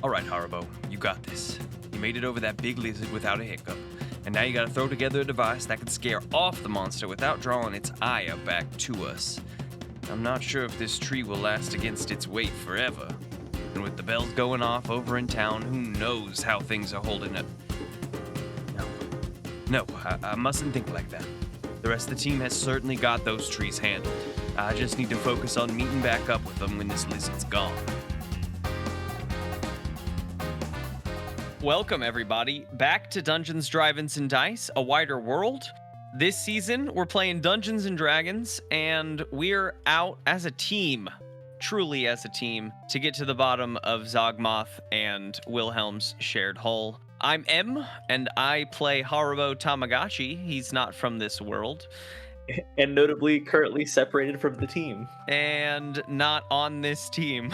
All right, Haribo, you got this. You made it over that big lizard without a hiccup. And now you gotta throw together a device that can scare off the monster without drawing its ire back to us. I'm not sure if this tree will last against its weight forever. And with the bells going off over in town, who knows how things are holding up. No, I mustn't think like that. The rest of the team has certainly got those trees handled. I just need to focus on meeting back up with them when this lizard's gone. Welcome, everybody, back to Dungeons, Drive-Ins, and Dice, a wider world. This season, we're playing Dungeons & Dragons, and we're out as a team, truly as a team, to get to the bottom of Zogmoth and Wilhelm's shared hull. I'm M, and I play Haribo Tamagotchi. He's not from this world. And notably currently separated from the team. And not on this team.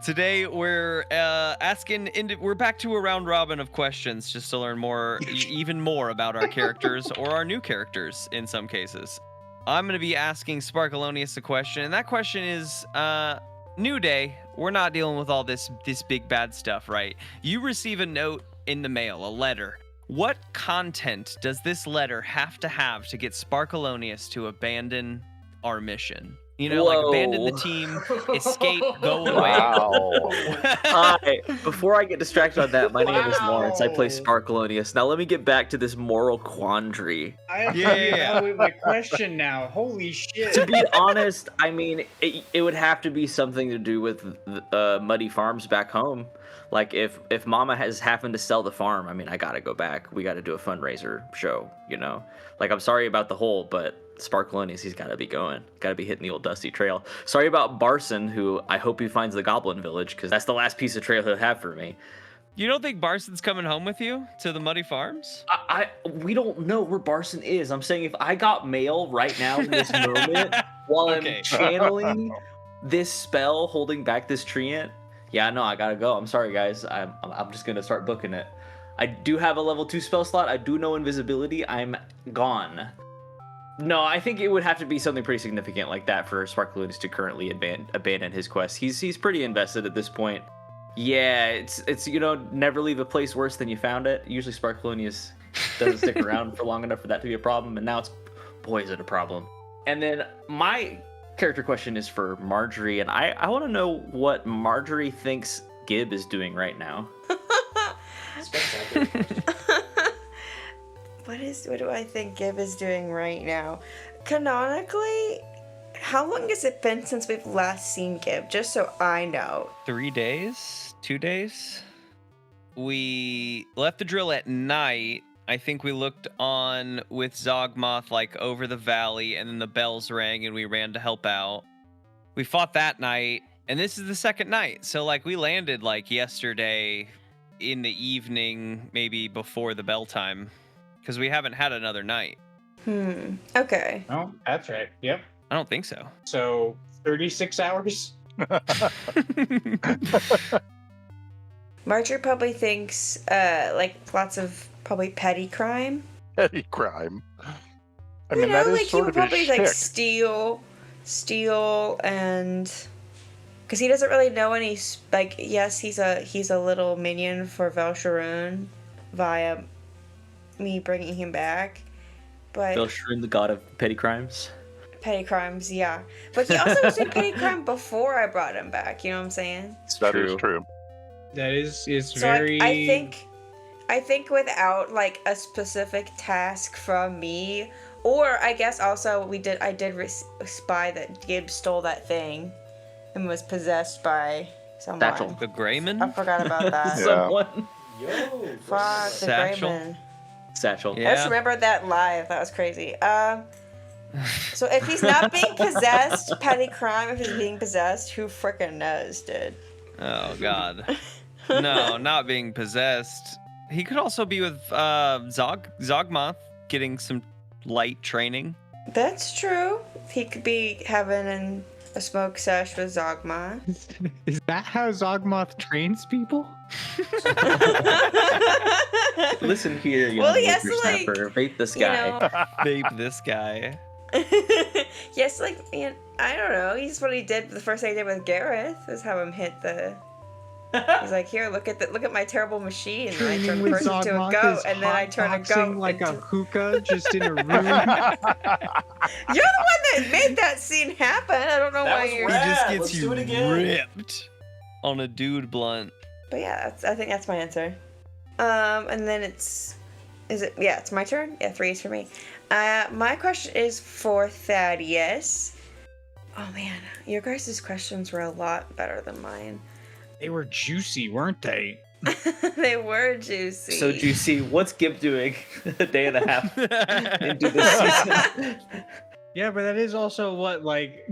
Today we're we're back to a round robin of questions just to learn more, even more about our characters or our new characters in some cases. I'm going to be asking Sparkleoneous a question, and that question is, new day, we're not dealing with all this big bad stuff, right? You receive a note in the mail, a letter. What content does this letter have to get Sparkleoneous to abandon our mission? You know, like abandon the team, escape, go away. Wow. Before I get distracted on that, my name is Lawrence. I play Sparkleoneous. Now let me get back to this moral quandary. I have to reevaluate my question now. Holy shit. To be honest, I mean, it would have to be something to do with Muddy Farms back home. Like, if Mama has happened to sell the farm, I mean, I gotta go back. We gotta do a fundraiser show, you know? Like, I'm sorry about the hole, but Sparkleoneous, he's gotta be going. Gotta be hitting the old dusty trail. Sorry about Barson, who I hope he finds the Goblin Village, because that's the last piece of trail he'll have for me. You don't think Barson's coming home with you to the Muddy Farms? We don't know where Barson is. I'm saying if I got mail right now in this moment, while I'm channeling this spell holding back this treant, yeah, no, I gotta go. I'm sorry, guys. I'm just gonna start booking it. I do have a level 2 spell slot. I do know invisibility. I'm gone. No, I think it would have to be something pretty significant like that for Sparkleoneous to currently abandon his quest. He's pretty invested at this point. Yeah, it's you know, never leave a place worse than you found it. Usually Sparkleoneous doesn't stick around for long enough for that to be a problem, and now it's, boy, is it a problem. And then my character question is for Margery, and I want to know what Margery thinks Gib is doing right now. What do I think Gib is doing right now? Canonically, how long has it been since we've last seen Gib? Just so I know. 3 days? 2 days? We left the drill at night. I think we looked on with Zogmoth like over the valley, and then the bells rang and we ran to help out. We fought that night, and this is the second night. So like we landed like yesterday in the evening, maybe before the bell time, because we haven't had another night. Okay. Oh, that's right. Yep. I don't think so. So 36 hours? Margery probably thinks like lots of probably petty crime. Petty crime. I mean, that is like sort he would of probably his like shtick. steal, and because he doesn't really know any. Like, yes, he's a little minion for Velsharoon via me bringing him back, but Velsharoon, the god of petty crimes. Petty crimes, yeah. But he also was doing petty crime before I brought him back. You know what I'm saying? That is true. That is So very. I think without like a specific task from me, or I guess also I did spy that Gibbs stole that thing and was possessed by someone. Satchel. The Greyman? I forgot about that. Yeah. Someone. Fuck, the Satchel. Greyman. Satchel. Yeah. I just remembered that live. That was crazy. So if he's not being possessed, petty crime. If he's being possessed, who frickin' knows, dude? Oh, God. No, not being possessed. He could also be with Zogmoth, getting some light training. That's true. He could be having a smoke sesh with Zogmoth. Is that how Zogmoth trains people? Listen here, you Well, know, he has to, like, snapper. Vape this guy. You know, Vape this guy. Yes, like man, I don't know. He's what he did. The first thing he did with Gareth was have him hit the. He's like, here, look at my terrible machine. And I turn a person into a goat, and then I turn a goat like into... a hookah just in a room. You're the one that made that scene happen. I don't know That why was you're. He rad. just Let's gets do you it again. ripped on a dude blunt. But yeah, I think that's my answer. And then it's my turn. Yeah, 3 is for me. My question is for Thaddeus. Oh man, your guys' questions were a lot better than mine. They were juicy, weren't they? They were juicy. So juicy. What's Gib doing a day and a half into this season? Yeah, but that is also what, like,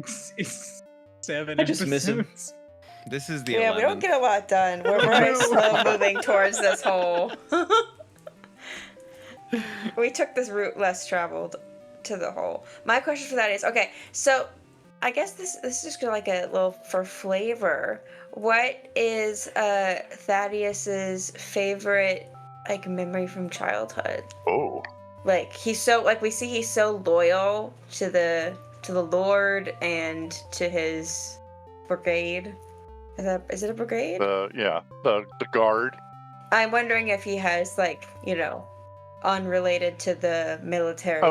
7 I just miss him. episodes? This is the Yeah, 11th. we don't get a lot done. We're very slow moving towards this hole. We took this route less traveled to the hole. My question for that is, okay, so I guess this is just like a little for flavor. What is Thaddeus's favorite like memory from childhood? Oh. Like he's so loyal to the Lord and to his brigade. Is it a brigade? The guard. I'm wondering if he has like, unrelated to the military.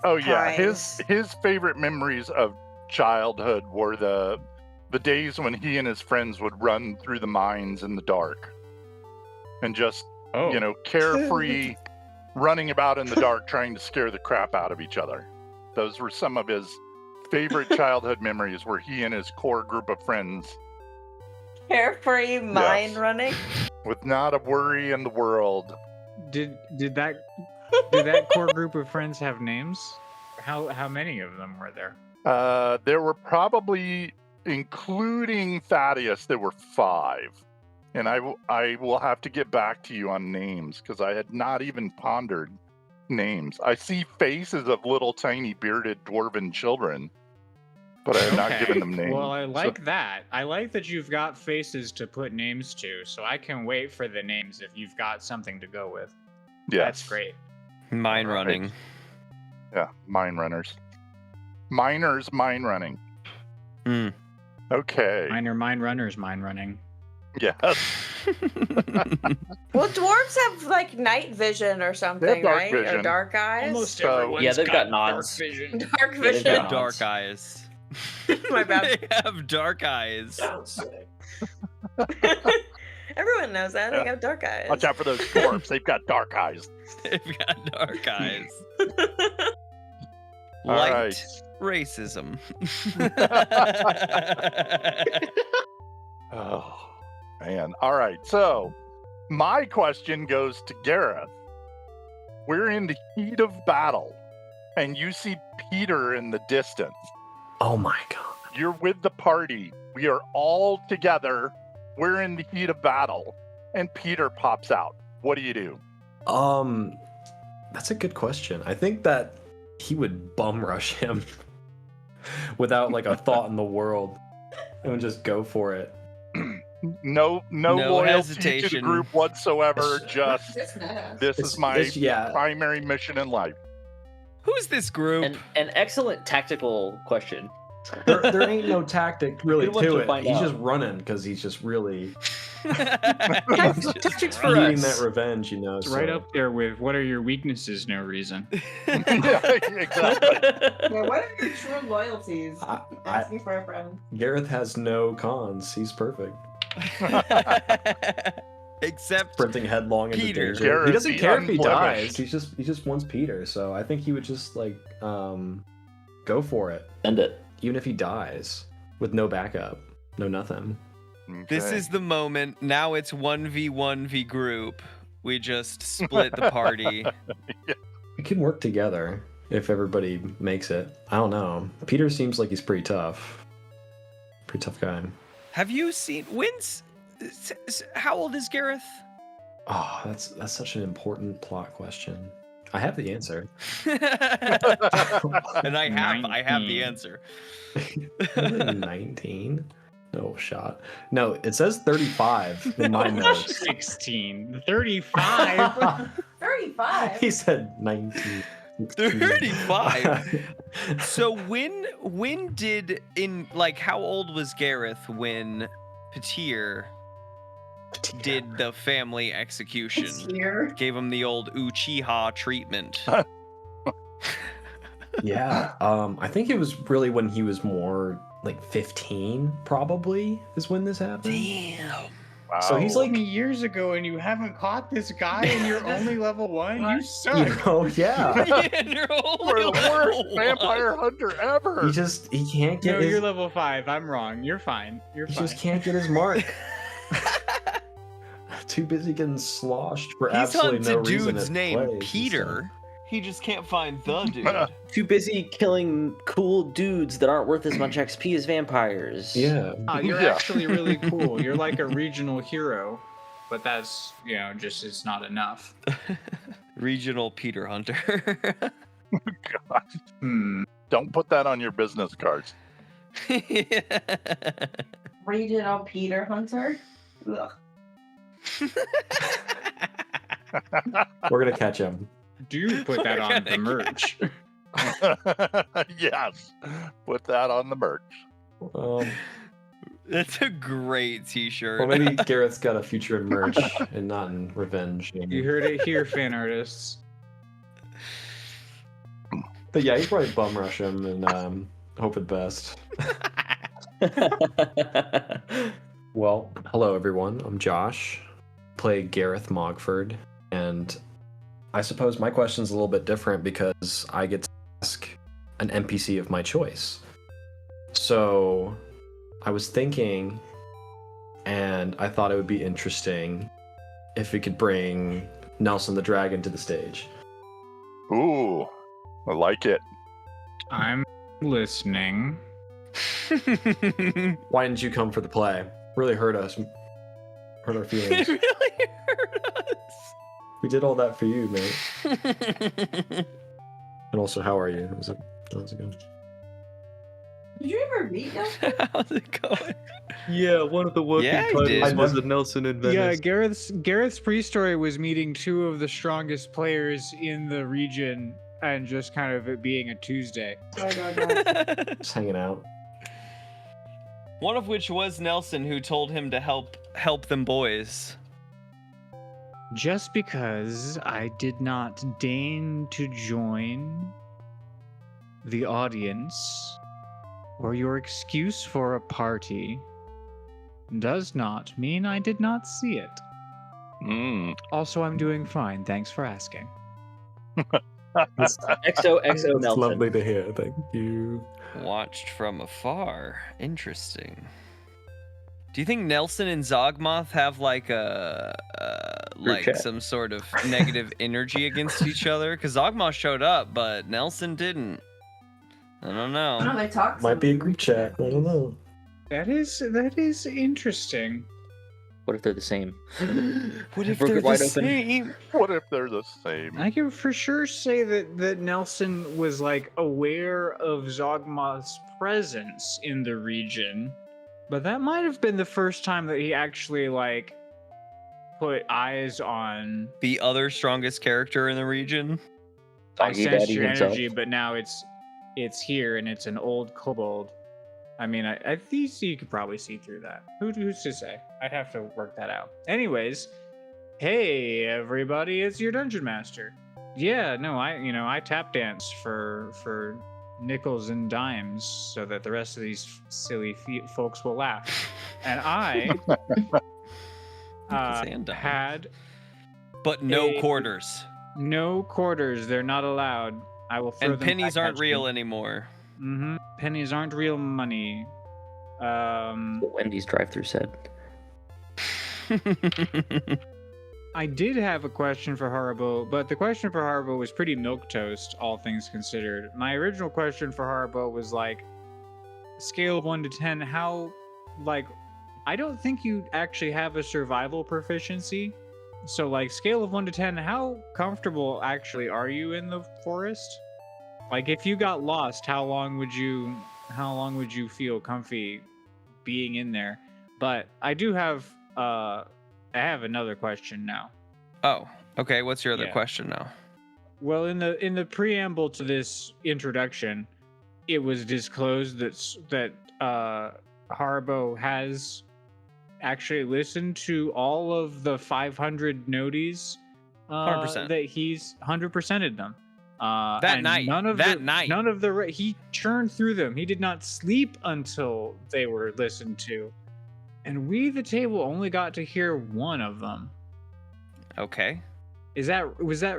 Oh yeah. ties. His favorite memories of childhood were the days when he and his friends would run through the mines in the dark and just carefree running about in the dark trying to scare the crap out of each other. Those were some of his favorite childhood memories, where he and his core group of friends, Carefree mine Yes. running. with not a worry in the world. Did that core group of friends have names? How many of them were there? There were probably, including Thaddeus, there were 5. And I will have to get back to you on names, because I had not even pondered names. I see faces of little tiny bearded dwarven children, but I have not given them names. Well, I like that. I like that you've got faces to put names to, so I can wait for the names if you've got something to go with. Yes. That's great. Mine All right. running. Yeah, mine runners. Miners, mine running. Mm. Okay. Mine runners, mine running. Yes. Well, dwarves have like night vision or something, dark right? Or vision. dark eyes. Almost So- everyone's Yeah, they've got dark nods. vision. Dark Yeah, they've vision. got Dark eyes. My bad. They have dark eyes. Everyone knows that. They Yeah. have dark eyes. Watch out for those dwarves. They've got dark eyes. They've got dark eyes. All Light right. racism. Oh, man. All right. So, my question goes to Gareth. We're in the heat of battle, and you see Peter in the distance. Oh my god. You're with the party. We are all together. We're in the heat of battle, and Peter pops out. What do you do? That's a good question. I think that he would bum rush him without like a thought in the world and would just go for it. No loyalty to the hesitation. group whatsoever. Just this is my yeah. primary mission in life. Who's this group? An excellent tactical question. There ain't no tactic really Good one to to it. find He's out. just running because he's just really Tactics for needing us. that revenge, you know. It's so. right up there with what are your weaknesses? No reason. Yeah, exactly. Yeah, what are your true loyalties? I- Asking for a friend. Gareth has no cons. He's perfect. Except Sprinting headlong into Peter. danger. Gareth He doesn't the care if he unblemished. dies. He just wants Peter. So I think he would just like go for it, End it. even if he dies with no backup, no nothing. this Okay. is the moment. Now it's 1v1v group. We just split the party. We can work together if everybody makes it. I don't know. Peter seems like he's pretty tough. Pretty tough guy. Have you seen how old is Gareth? Oh, that's such an important plot question. I have the answer. And I have the 19. answer. 19? No shot. No, it says 35 in my notes. 16. 35. 35. He said 19. 35. So when did how old was Gareth when Petir did the family execution? Here. Gave him the old Uchiha treatment. Yeah, I think it was really when he was more like 15, probably, is when this happened. Damn. Wow. So he's like years ago, and you haven't caught this guy, and you're only level 1. You suck. Yeah. Yeah, you're only We're the worst level vampire hunter ever. He can't get No, his, you're level 5. I'm wrong. You're fine. You're he fine. just can't get his mark. Too busy getting sloshed for He's absolutely hunting no reason. dude's at name plays and Peter. He just can't find the dude. Too busy killing cool dudes that aren't worth as much XP as vampires. stuff. Yeah. You're Yeah. actually really cool. You're like a regional hero, but that's, just it's not enough. Regional Peter Hunter. God. Don't put that on your business cards. Regional Peter Hunter. Ugh. We're gonna catch him. Do put that on the merch. Yes. Put that on the merch. That's a great t-shirt. Well, maybe Gareth's got a future in merch and not in revenge. You heard it here, fan artists. But yeah, he'd probably bum rush him and hope for the best. Well, hello everyone. I'm Josh. Play Gareth Mogford, and I suppose my question's a little bit different because I get to ask an NPC of my choice. So I was thinking, and I thought it would be interesting if we could bring Nelson the Dragon to the stage. Ooh, I like it. I'm listening. Why didn't you come for the play? Really hurt us. Hurt our It feelings. really hurt us. We did all that for you, mate. And also, how are you? How's it going? Did you ever meet him? How's it going? Yeah, one of the working Yeah, he titles did. was a Nelson in Yeah, Venice. Gareth's pre-story was meeting 2 of the strongest players in the region and just kind of it being a Tuesday. Just hanging out. One of which was Nelson, who told him to help them boys. Just because I did not deign to join the audience or your excuse for a party does not mean I did not see it. Also, I'm doing fine. Thanks for asking. XOXO It's Nelson. lovely to hear. Thank you. Watched from afar. Interesting. Do you think Nelson and Zogmoth have like chat. some sort of negative energy against each other? Because Zogmoth showed up, but Nelson didn't. I don't know. No, they talk. Might be a group chat. I don't know. That is interesting. What if they're the same? What if Broke they're it wide the open. same? What if they're the same? I can for sure say that Nelson was like aware of Zogmoth's presence in the region, but that might have been the first time that he actually like put eyes on. The other strongest character in the region? I Doggy sensed Daddy your himself. energy, but now it's here and it's an old kobold. I mean, I think you could probably see through that. Who's to say? I'd have to work that out. Anyways, hey everybody, it's your dungeon master. Yeah, no, I tap dance for nickels and dimes so that the rest of these silly folks will laugh. And I Nickels and dimes. had But no A- quarters. no quarters. They're not allowed. I will throw And them pennies back aren't at real you. anymore. Mm-hmm. Pennies aren't real money. What Wendy's drive-thru said. I did have a question for Haribo, but the question for Haribo was pretty milquetoast, all things considered. My original question for Haribo was like, scale of 1 to 10, how, like, I don't think you actually have a survival proficiency. So, like, scale of 1 to 10, how comfortable actually are you in the forest? Like, if you got lost, how long would you feel comfy being in there? But I do have, I have another question now. Oh, okay. What's your other Yeah. question now? Well, in the preamble to this introduction, it was disclosed that Haribo has actually listened to all of the 500 noties 100%. that he's 100%ed them. That night. None of the he churned through them. He did not sleep until they were listened to, and we, the table, only got to hear one of them. Okay. Was that?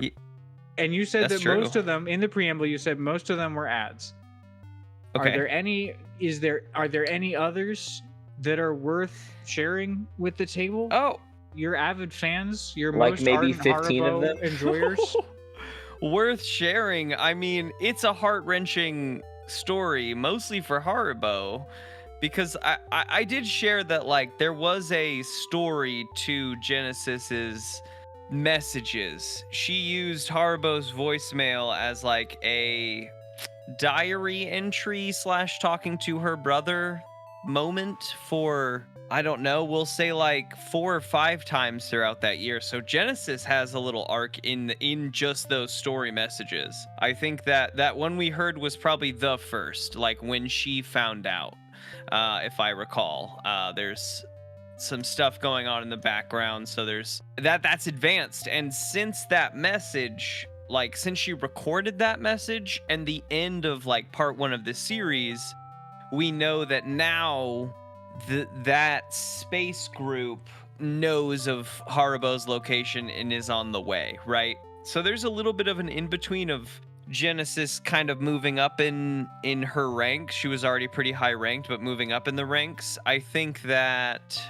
And you said That's that true. most of them in the preamble. You said most of them were ads. Okay. Are there any? Are there any others that are worth sharing with the table? Oh, Your avid fans, your Like most maybe ardent 15 of Haribo them? enjoyers. worth sharing. I mean, it's a heart-wrenching story, mostly for Haribo, because I did share that, like, there was a story to Genesis's messages. She used Haribo's voicemail as like a diary entry / talking to her brother moment for, I don't know, we'll say like 4 or 5 times throughout that year. So Genesis has a little arc in just those story messages. I think that one we heard was probably the first, like when she found out, if I recall. There's some stuff going on in the background, so there's that's advanced. And since that message, like since she recorded that message and the end of like part 1 of the series, we know that now that space group knows of Haribo's location and is on the way, right? So there's a little bit of an in-between of Genesis kind of moving up in her rank. She was already pretty high ranked, but moving up in the ranks. I think that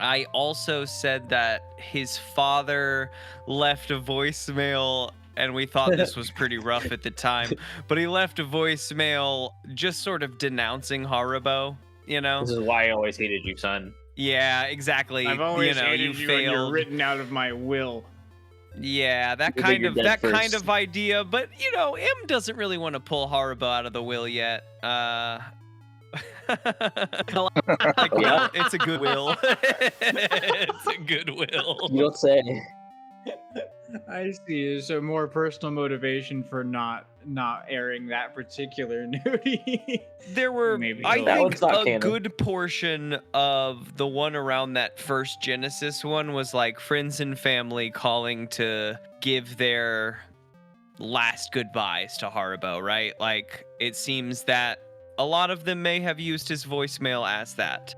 I also said that his father left a voicemail, and we thought this was pretty rough at the time, but he left a voicemail just sort of denouncing Haribo, you know? This is why I always hated you, son. Yeah, exactly. I've always you know, hated you you and you're failed. written out of my will. Yeah, that You kind think of you're dead kind first. of idea, but you know, M doesn't really want to pull Haribo out of the will yet. Like, Yeah. it's a good will. It's a good will. You don't say. I see. There's a more personal motivation for not airing that particular nudie. There were, Maybe I he'll- That think, one's not a canon. good portion of the one around that first Genesis one was like friends and family calling to give their last goodbyes to Haribo, right? Like, it seems that a lot of them may have used his voicemail as that.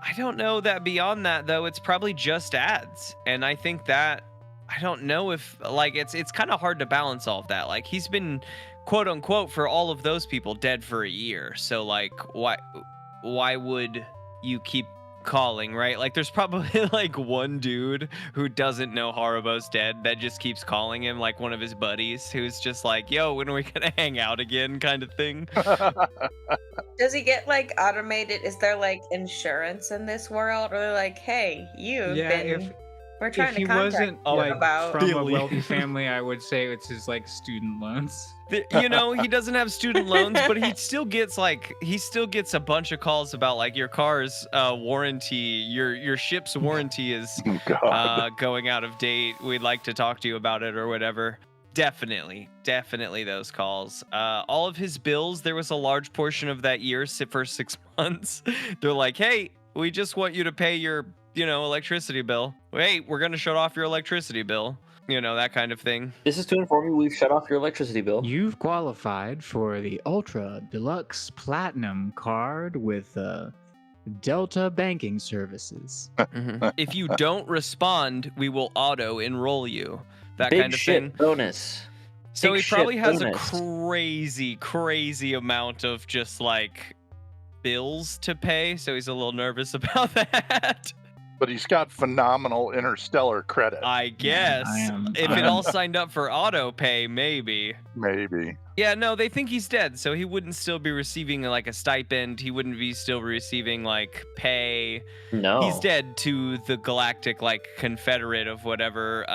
I don't know that beyond that, though, it's probably just ads. And I think that, I don't know if, like, it's kind of hard to balance all of that. Like, he's been, quote unquote, for all of those people, dead for a year. So, like, why would you keep calling, right? Like, there's probably like one dude who doesn't know Haribo's dead that just keeps calling him, like one of his buddies who's just like, yo, when are we gonna hang out again, kind of thing. Does he get like automated? Is there like insurance in this world? Or they're like, hey, you've been. We're trying If to he contact wasn't you like about. from a Billy. wealthy family, I would say it's his like student loans. You know, he doesn't have student loans, but he still gets a bunch of calls about like your car's warranty, your ship's warranty is God. going out of date. We'd like to talk to you about it or whatever. Definitely those calls. All of his bills, there was a large portion of that year for 6 months. They're like, hey, we just want you to pay your, electricity bill. Wait, we're gonna shut off your electricity bill. That kind of thing. This is to inform you we've shut off your electricity bill. You've qualified for the Ultra Deluxe Platinum card with Delta Banking Services. Mhm. If you don't respond, we will auto enroll you. That Big kind of shit thing. bonus. So Big he probably shit has bonus. a crazy amount of just like bills to pay. So he's a little nervous about that. But he's got phenomenal interstellar credit. I guess. If it all signed up for auto pay, maybe. Maybe. Yeah, no, they think he's dead, so he wouldn't still be receiving like a stipend. He wouldn't be still receiving like pay. No. He's dead to the galactic like confederate of whatever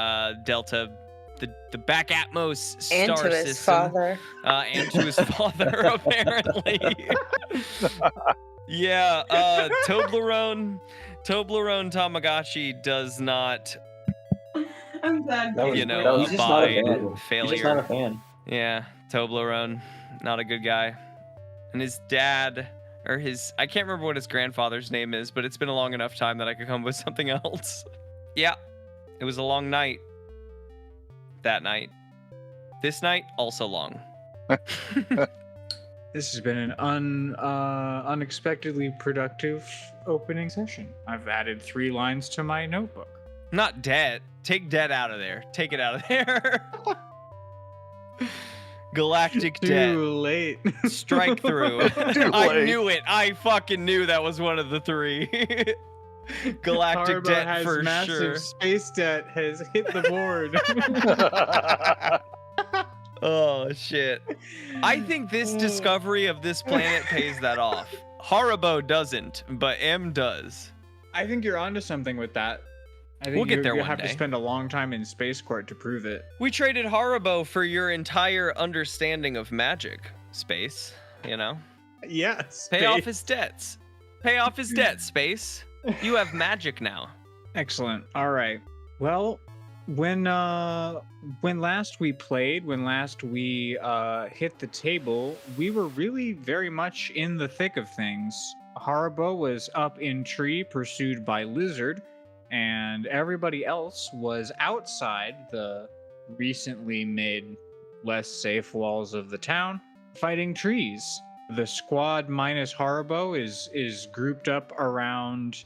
Delta, the back Atmos star And to his system. father. And to his father apparently. Yeah, Toblerone Tamagotchi does not. I'm sad. That was, You know, that was just not a abide, fan. He's failure. just not a fan. Yeah, Toblerone, not a good guy. And his dad, or I can't remember what his grandfather's name is, but it's been a long enough time that I could come up with something else. Yeah, it was a long night. That night. This night, also long. This has been an unexpectedly productive opening session. I've added 3 lines to my notebook. Not debt. Take debt out of there. Take it out of there. Galactic debt. Too late. Strike through. I knew it. I fucking knew that was one of the 3. Galactic Haribo debt has for massive sure. space debt has hit the board. Oh shit. I think this discovery of this planet pays that off. Haribo doesn't, but M does. I think you're onto something with that. I think We'll get there you one have day. to spend a long time in space court to prove it. We traded Haribo for your entire understanding of magic, Space, you know? Yes. Pay off his debts. Pay off his debts, Space. You have magic now. Excellent. All right. Well, when last we played, when last we hit the table, we were really very much in the thick of things. Haribo was up in tree, pursued by Lizard, and everybody else was outside the recently made less safe walls of the town, fighting trees. The squad minus Haribo is grouped up around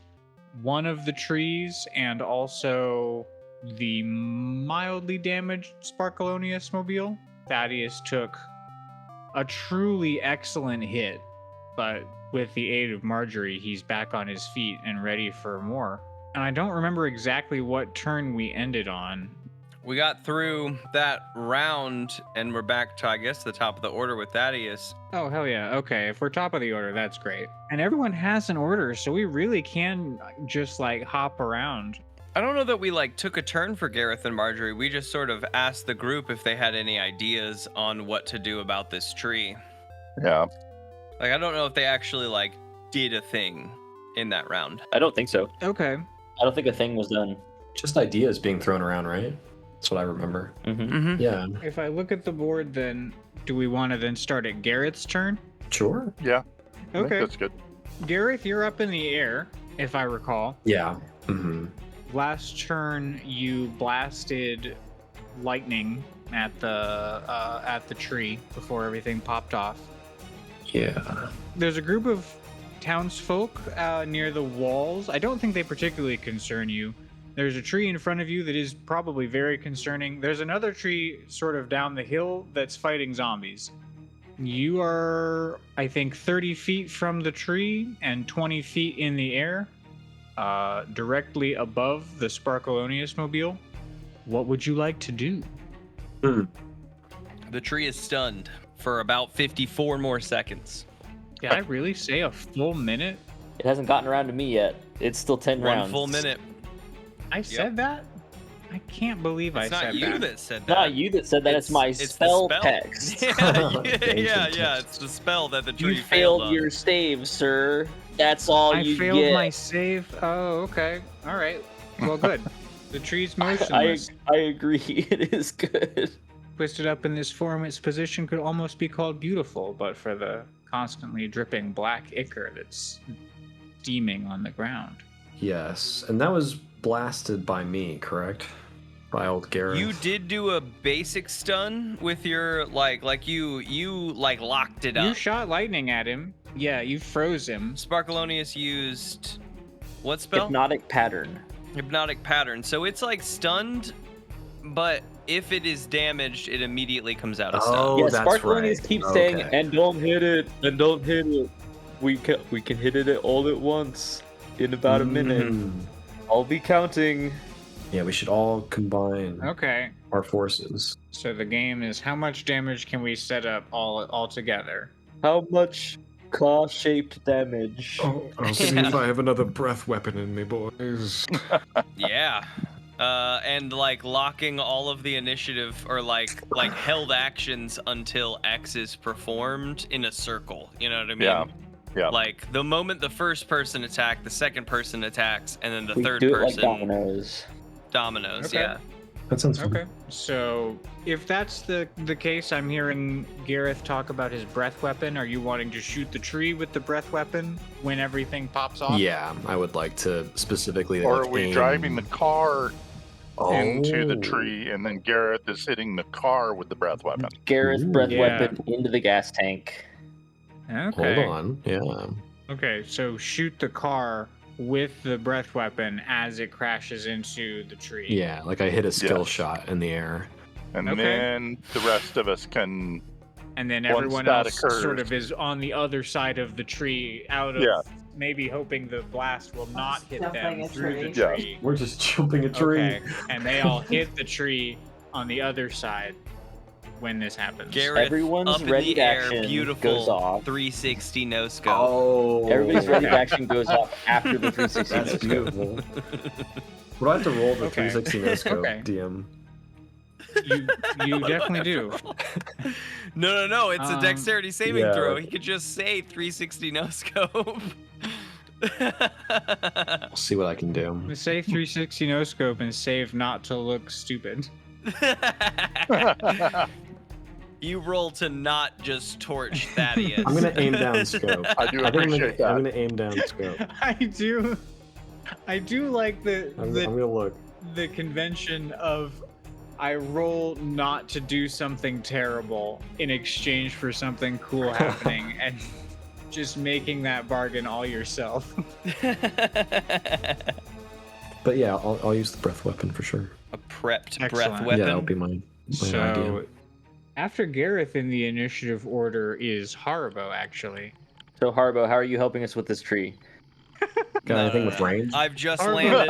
one of the trees and also the mildly damaged Sparkleoneous mobile. Thaddeus took a truly excellent hit, but with the aid of Margery, he's back on his feet and ready for more. And I don't remember exactly what turn we ended on. We got through that round, and we're back to, I guess, the top of the order with Thaddeus. Oh, hell yeah. Okay, if we're top of the order, that's great. And everyone has an order, so we really can just, like, hop around. I don't know that we, like, took a turn for Gareth and Margery. We just sort of asked the group if they had any ideas on what to do about this tree. Yeah. Like, I don't know if they actually, like, did a thing in that round. I don't think so. Okay. I don't think a thing was done. Just ideas being thrown around, right? That's what I remember. Mm-hmm. Yeah, If I look at the board, then do we want to then start at Gareth's turn? sure. Yeah. I think Okay. that's good. Gareth, you're up in the air, if I recall. Yeah. Mm-hmm. Last turn, you blasted lightning at the tree before everything popped off. Yeah. There's a group of townsfolk near the walls. I don't think they particularly concern you. There's a tree in front of you that is probably very concerning. There's another tree sort of down the hill that's fighting zombies. You are, I think, 30 feet from the tree and 20 feet in the air, directly above the Sparkleoneous mobile. What would you like to do? The tree is stunned for about 54 more seconds. Did I really say a full minute? It hasn't gotten around to me yet. It's still 10 rounds. One full minute. I said that? I can't believe I It's said not you that. that said that. Not you that said that. It's my the spell text. Yeah. It's the spell that the tree You failed failed on. your save, sir. That's all I you failed get. my save. Oh, okay. All right. Well, good. The tree's motionless. I agree. It is good. Twisted up in this form, its position could almost be called beautiful, but for the constantly dripping black ichor that's steaming on the ground. Yes. And that was blasted by me, correct? By old Gareth. You did do a basic stun with your you locked it You up. shot lightning at him. Yeah, you froze him. Sparkleoneous used what spell? Hypnotic pattern. Hypnotic pattern. So it's like stunned, but if it is damaged, it immediately comes out of stun. Oh, Yeah, that's Sparkleoneous right. keeps saying, Okay. and don't hit it, and don't hit it. We can hit it all at once in about a minute. Mm. I'll be counting. Yeah, we should all combine Okay. our forces. So the game is how much damage can we set up all together? How much claw-shaped damage? Oh, give me if I have another breath weapon in me, boys. Yeah. And like locking all of the initiative or like held actions until X is performed in a circle. You know what I mean? Yeah. Yeah. Like the moment the first person attacked, the second person attacks, and then the We third do it like person dominoes. dominoes. Okay. Yeah. That sounds fun. Okay, so if that's the case, I'm hearing Gareth talk about his breath weapon. Are you wanting to shoot the tree with the breath weapon when everything pops off? Yeah, I would like to specifically. Or like, are we aim... driving the car into the Oh. tree, and then Gareth is hitting the car with the breath weapon? Gareth breath Yeah. weapon into the gas tank. Okay. Hold on. Yeah. Okay, so shoot the car with the breath weapon as it crashes into the tree. Yeah, like I hit a skill Yes. shot in the air. And Okay. then the rest of us can. And then Once everyone that else occurs- sort of is on the other side of the tree, out of Yeah. maybe hoping the blast will not hit them Jumping a through the tree. Yeah. tree. We're just jumping a tree. Okay, and they all hit the tree on the other side when this happens. Gareth, Everyone's up in ready the air, action beautiful goes off. 360 no scope. Oh. Everybody's ready action goes off after the 360. That's no-scope. beautiful. Would I have to roll the Okay. 360 no scope, Okay. DM? You definitely do. No, it's a dexterity saving yeah, throw. like- He could just say 360 no scope. I'll see what I can do. Say 360 no scope and save not to look stupid. You roll to not just torch Thaddeus. I'm gonna aim down scope. I do I think appreciate that. I'm gonna aim down scope. I do like I'm gonna look. the convention of I roll not to do something terrible in exchange for something cool happening and just making that bargain all yourself. But yeah, I'll use the breath weapon for sure. A prepped breath Excellent. weapon. Yeah, that'll be my idea. So after Gareth in the initiative order is Haribo, actually. So Haribo, how are you helping us with this tree? Got anything with range? I've just landed.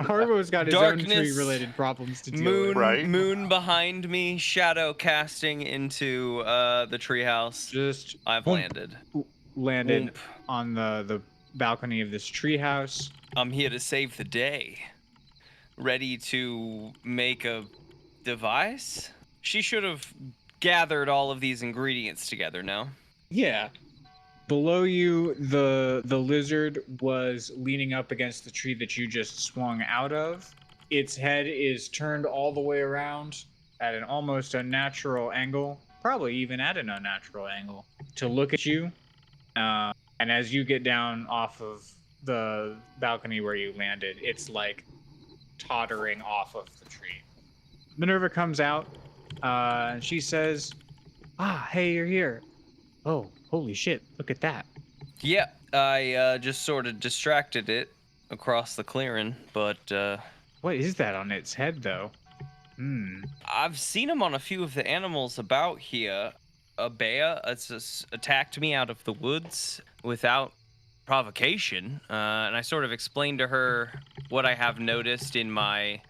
Haribo's got his own Darkness, tree-related problems to deal Moon, with. Right. moon behind me, shadow casting into the treehouse. Just I've Whoomp. Whoomp. landed on the balcony of this treehouse. I'm here to save the day. Ready to make a device? She should have gathered all of these ingredients together, no? Yeah. Below you, the lizard was leaning up against the tree that you just swung out of. Its head is turned all the way around at an almost unnatural angle, probably even at an unnatural angle, to look at you. And as you get down off of the balcony where you landed, it's like tottering off of the tree. Minerva comes out. And she says, hey, you're here. Oh, holy shit, look at that. Yeah, I just sort of distracted it across the clearing, but What is that on its head, though? I've seen them on a few of the animals about here. A bear just attacked me out of the woods without provocation, and I sort of explained to her what I have noticed in my...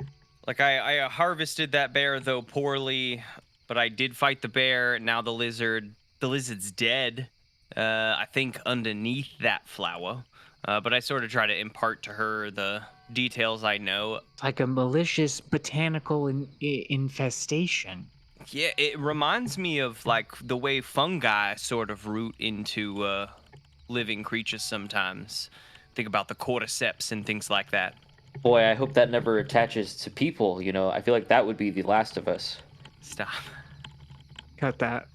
Like, I harvested that bear, though poorly, but I did fight the bear. Now the lizard's dead, I think underneath that flower. But I sort of try to impart to her the details I know. Like a malicious botanical infestation. Yeah, it reminds me of, like, the way fungi sort of root into living creatures sometimes. Think about the cordyceps and things like that. Boy, I hope that never attaches to people, you know. I feel like that would be The Last of Us. Stop. Cut that.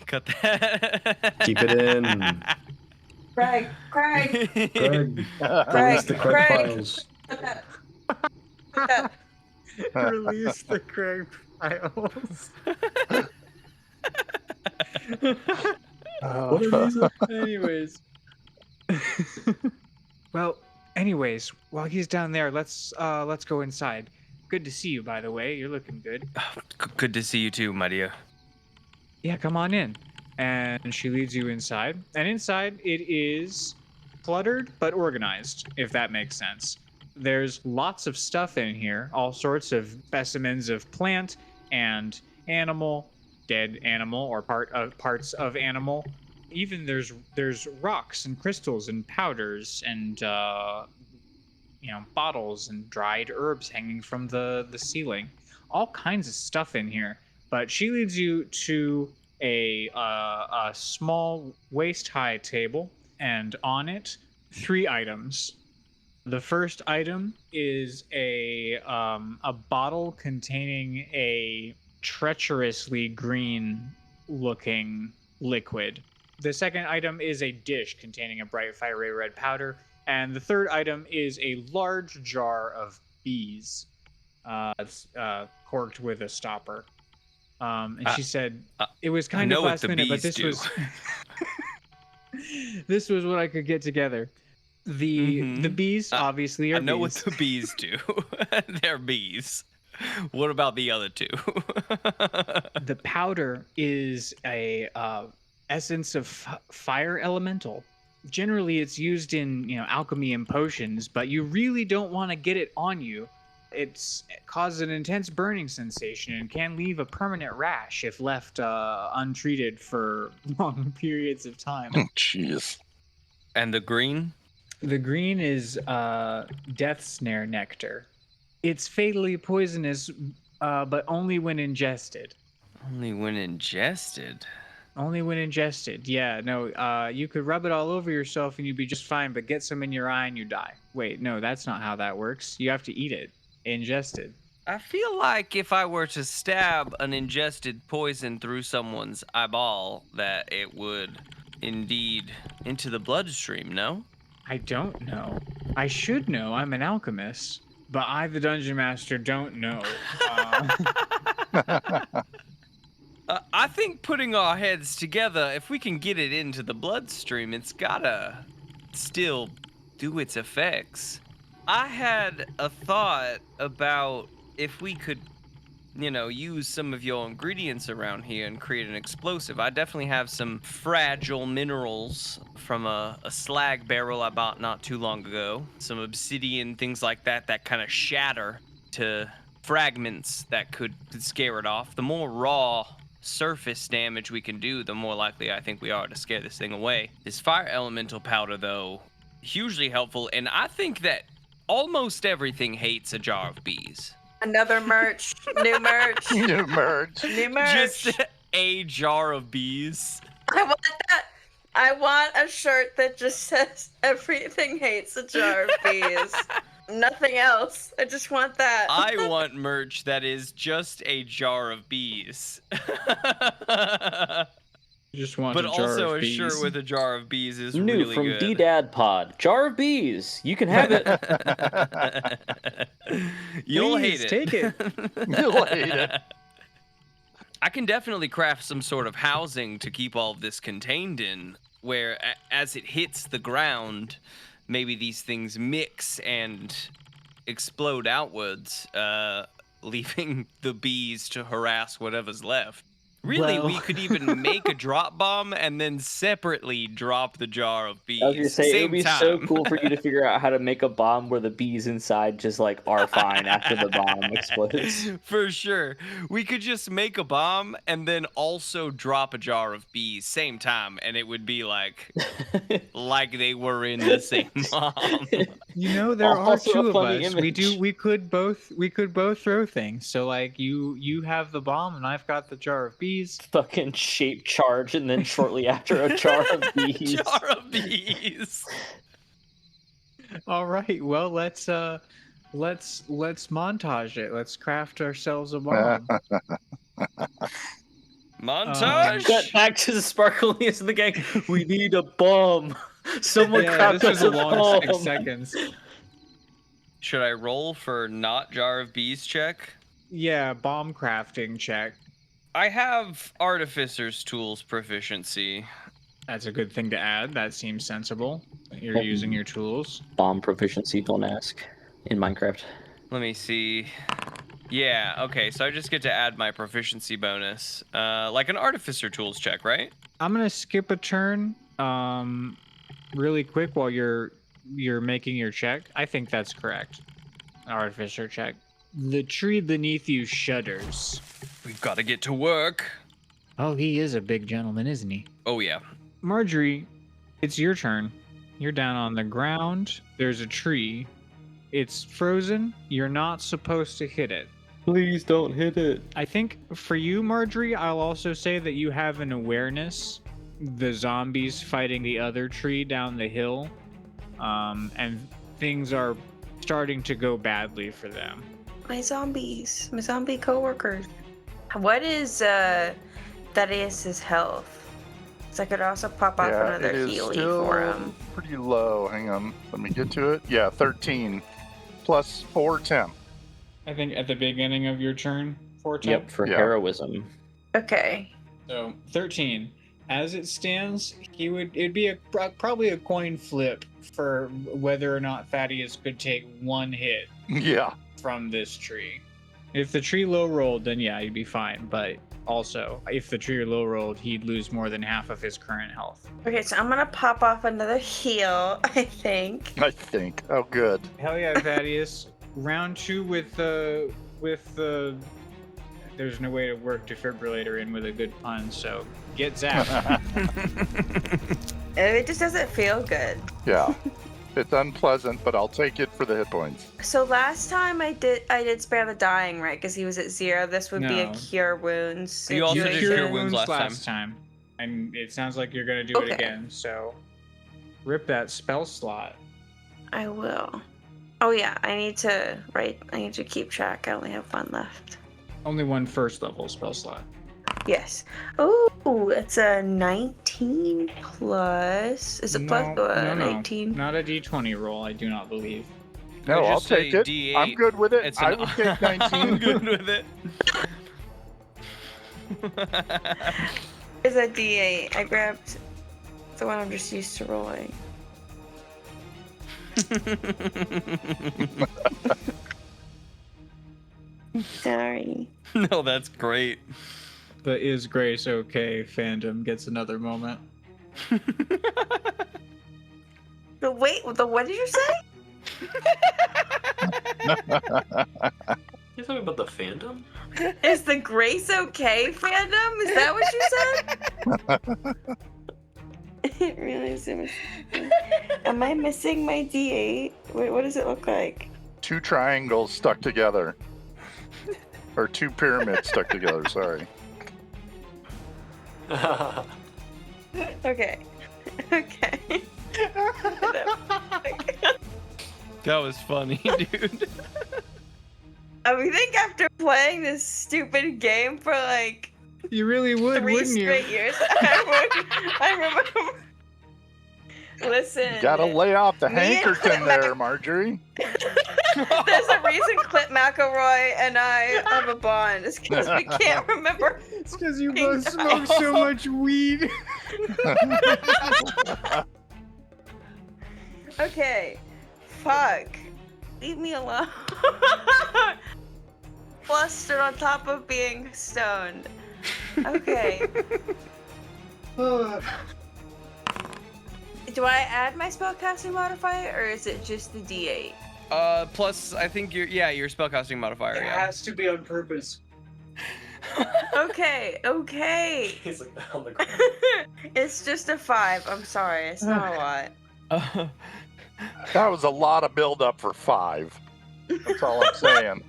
Cut that. Keep it in. Craig. Greg, Craig, release the Craig Craig. files. Release the Craig files. What are these? Anyways. Anyways, while he's down there, let's go inside. Good to see you, by the way. You're looking good. Good to see you too, my dear. Yeah, come on in. And she leads you inside. And inside, it is cluttered but organized, if that makes sense. There's lots of stuff in here, all sorts of specimens of plant and animal, dead animal or parts of animal. Even there's rocks and crystals and powders and bottles and dried herbs hanging from the ceiling. All kinds of stuff in here. But she leads you to a small waist-high table, and on it, 3 items. The first item is a bottle containing a treacherously green-looking liquid. The second item is a dish containing a bright fiery red powder, and the third item is a large jar of bees. It's corked with a stopper. And she said it was kind of last minute, but this was this was what I could get together. The bees obviously are. I know bees. what the bees do. They're bees. What about the other two? The powder is a essence of fire elemental. Generally, it's used in alchemy and potions, but you really don't want to get it on you. It causes an intense burning sensation and can leave a permanent rash if left untreated for long periods of time. Jeez. And the green? The green is death snare nectar. It's fatally poisonous, but only when ingested. Only when ingested? Only when ingested. Yeah, no, you could rub it all over yourself and you'd be just fine, but get some in your eye and you die. Wait, no, that's not how that works. You have to eat it. Ingested. I feel like if I were to stab an ingested poison through someone's eyeball, that it would indeed into the bloodstream, no? I don't know. I should know. I'm an alchemist. But I, the Dungeon Master, don't know. I think putting our heads together, if we can get it into the bloodstream, it's gotta still do its effects. I had a thought about if we could, use some of your ingredients around here and create an explosive. I definitely have some fragile minerals from a slag barrel I bought not too long ago. Some obsidian, things like that kind of shatter to fragments that could scare it off. The more raw surface damage we can do, the more likely I think we are to scare this thing away. This fire elemental powder, though, hugely helpful, and I think that almost everything hates a jar of bees. Another merch. New merch. New merch. New merch. Just a jar of bees. I want that. I want a shirt that just says everything hates a jar of bees. Nothing else. I just want that. I want merch that is just a jar of bees. Just want but a jar also of a bees. shirt with a jar of bees is New really from good. D-Dad Pod. Jar of bees. You can have it. You'll Please, hate it. take it. You'll hate it. I can definitely craft some sort of housing to keep all of this contained in, where as it hits the ground, maybe these things mix and explode outwards, leaving the bees to harass whatever's left. Really, Well. we could even make a drop bomb and then separately drop the jar of bees. I was gonna say it Same would be time. so cool for you to figure out how to make a bomb where the bees inside just are fine after the bomb explodes. For sure. We could just make a bomb and then also drop a jar of bees same time, and it would be like they were in the same bomb. There are Also two a of funny us. image. We could both throw things. So you have the bomb and I've got the jar of bees. Fucking shape charge, and then shortly after a jar of bees. Jar of bees. All right. Well, let's montage it. Let's craft ourselves a bomb. Montage. Cut back to the Sparkleoneous in the gang. We need a bomb. Someone Yeah, craft this was us a a long 6 bomb. seconds. Should I roll for not jar of bees check? Yeah, bomb crafting check. I have artificer's tools proficiency. That's a good thing to add. That seems sensible. You're using your tools. Bomb proficiency, don't ask. In Minecraft. Let me see. Yeah, okay, so I just get to add my proficiency bonus. Like an artificer tools check, right? I'm gonna skip a turn, really quick while you're making your check. I think that's correct. Artificer check. The tree beneath you shudders. We've got to get to work. Oh, he is a big gentleman, isn't he? Oh, yeah. Margery, it's your turn. You're down on the ground. There's a tree. It's frozen. You're not supposed to hit it. Please don't hit it. I think for you, Margery, I'll also say that you have an awareness. The zombies fighting the other tree down the hill. And things are starting to go badly for them. My zombies, my zombie coworkers. What is Thaddeus's health? So I could also pop off another it is healy still for him. pretty low. Hang on, let me get to it. Yeah, 13 plus 4, 10. I think at the beginning of your turn, 4 Yep, for Yeah. heroism. Okay. So 13. As it stands, it'd be probably a coin flip for whether or not Thaddeus could take one hit Yeah. from this tree. If the tree low rolled, then yeah, he'd be fine. But also, if the tree low rolled, he'd lose more than half of his current health. Okay, so I'm gonna pop off another heal, I think. Oh, good. Hell yeah, Thaddeus. Round 2 with the there's no way to work defibrillator in with a good pun, so get zapped. It just doesn't feel good. Yeah. It's unpleasant, but I'll take it for the hit points. So last time I did spare the dying, right? Because he was at 0. This would be a No. cure wounds. You also did situation. cure wounds last time. And it sounds like you're gonna do it Okay. again, so rip that spell slot. I will. Oh yeah, I need to keep track. I only have 1 left. Only one first level spell slot. Yes. Oh, it's a 19 plus. Is it plus 19? Not a d20 roll, I do not believe. No, I I'll just say take it. D8. I'm good with it. It's I an- will take I'm 19. good with it. It's a D8. I grabbed the one I'm just used to rolling. Sorry. No, that's great. The Is Grace Okay fandom gets another moment. What did you say? You talking about the fandom? Is the Grace okay fandom? Is that what you said? It really is. Am I missing my D8? Wait, what does it look like? 2 triangles stuck together. Or 2 pyramids stuck together, sorry. Okay. Okay. That was funny, dude. I think after playing this stupid game for like You really would, 3 wouldn't you? straight years, I remember. Listen. You gotta lay off the me and Hankerton Clint there, Margery. There's a reason Clint McElroy and I have a bond. It's because we can't remember. It's because you both smoke so much weed. Okay. Fuck. Leave me alone. Flustered on top of being stoned. Okay. Do I add my spellcasting modifier or is it just the D8? Plus, I think your spellcasting modifier, It yeah. has to be on purpose. Okay, okay. He's like on the ground. It's just a 5. I'm sorry. It's not a lot. That was a lot of build up for 5. That's all I'm saying.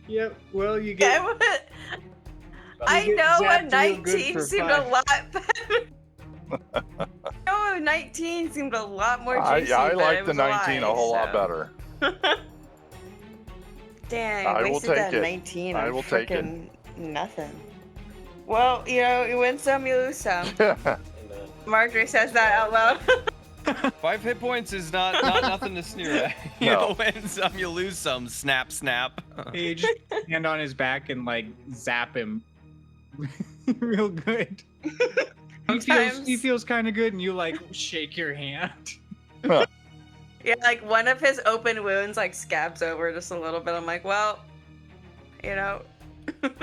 Yep, well, you I get... would- You I get know a zapped real good 19 for seemed 5. a lot better. I know a 19 seemed a lot more juicy. I but like it the was 19 a lie, whole lot so. better. Dang, I will wasted take that it. 19 I on will take it. frickin' nothing. Well, you know, you win some, you lose some. Margery says that out loud. 5 hit points is not nothing to sneer at. You No. win some, you lose some. Snap, snap. Hey, just hand on his back and like zap him real good. Sometimes- He feels kind of good, and you like shake your hand. Yeah, like one of his open wounds like scabs over just a little bit. I'm like, well, you know.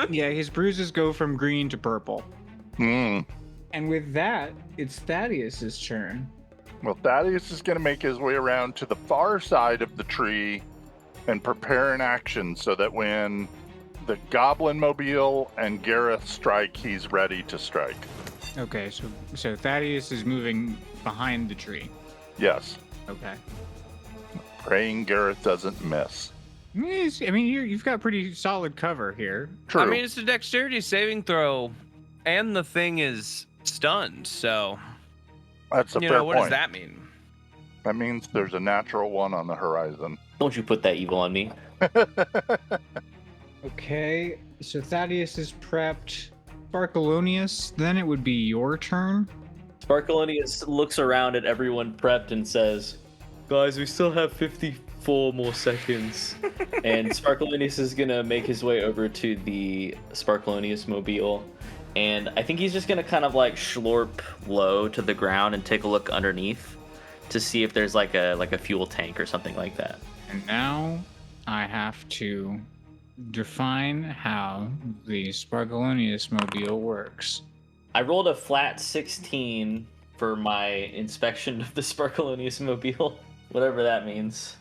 Yeah, his bruises go from green to purple. Mm. And with that, it's Thaddeus's turn. Well, Thaddeus is going to make his way around to the far side of the tree and prepare an action so that when the Goblin Mobile and Gareth strike, he's ready to strike. Okay, so Thaddeus is moving behind the tree. Yes. Okay. Praying Gareth doesn't miss. I mean, you've got pretty solid cover here. True. I mean, it's a dexterity saving throw, and the thing is stunned, so... That's a You fair know, what point. does that mean? That means there's a natural one on the horizon. Don't you put that evil on me. Okay, so Thaddeus is prepped. Sparkleoneous, then it would be your turn. Sparkleoneous looks around at everyone prepped and says, "Guys, we still have 54 more seconds." And Sparkleoneous is gonna make his way over to the Sparkleoneous mobile. And I think he's just gonna kind of like schlorp low to the ground and take a look underneath to see if there's like a fuel tank or something like that. And now I have to define how the Sparkleoneous mobile works. I rolled a flat 16 for my inspection of the Sparkleoneous mobile, whatever that means.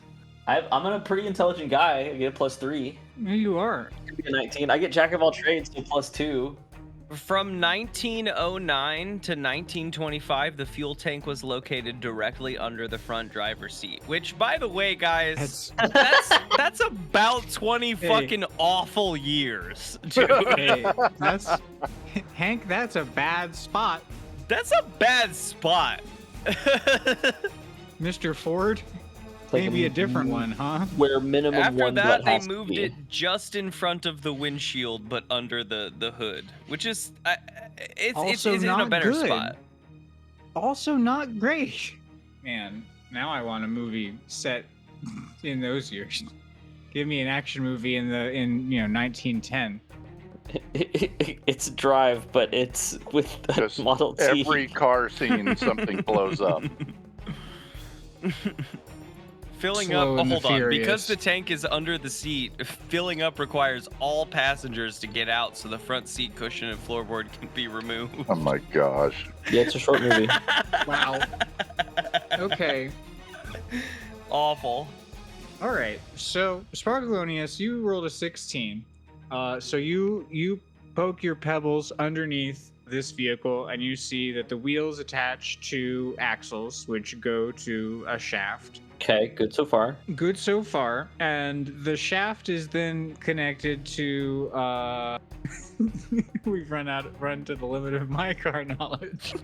I'm a pretty intelligent guy. I get a +3. There you are. Could be a 19. I get Jack of all trades, so +2. From 1909 to 1925, the fuel tank was located directly under the front driver's seat. Which, by the way, guys, that's about 20 fucking awful years, dude. Hey, Hank, that's a bad spot. That's a bad spot. Mr. Ford, maybe a different one, huh? Where minimum After one that, butt they has to moved be. it just in front of the windshield, but under the hood, which is it's in a not better good. spot. Also not great. Man, now I want a movie set in those years. Give me an action movie in 1910. It's Drive, but it's with a Just Model T. every car scene, something blows up. Filling Slow up, and the hold on, because Furious. the tank is under the seat, filling up requires all passengers to get out so the front seat cushion and floorboard can be removed. Oh my gosh. Yeah, it's a short movie. Wow. Okay. Awful. All right. So, Sparkleoneous, you rolled a 16. So you poke your pebbles underneath this vehicle, and you see that the wheels attach to axles, which go to a shaft. Okay, good so far. Good so far. And the shaft is then connected to. We've run to the limit of my car knowledge.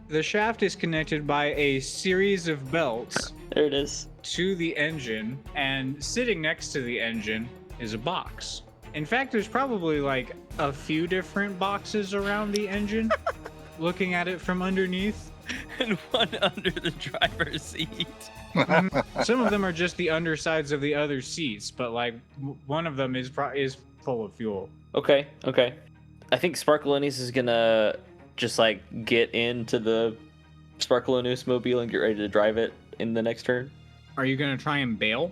The shaft is connected by a series of belts There it is. to the engine, and sitting next to the engine is a box. In fact, there's probably like a few different boxes around the engine, looking at it from underneath. And one under the driver's seat. Some of them are just the undersides of the other seats, but like one of them is full of fuel. Okay. I think Sparkleoneous is gonna just like get into the Sparkleoneous mobile and get ready to drive it in the next turn. Are you gonna try and bail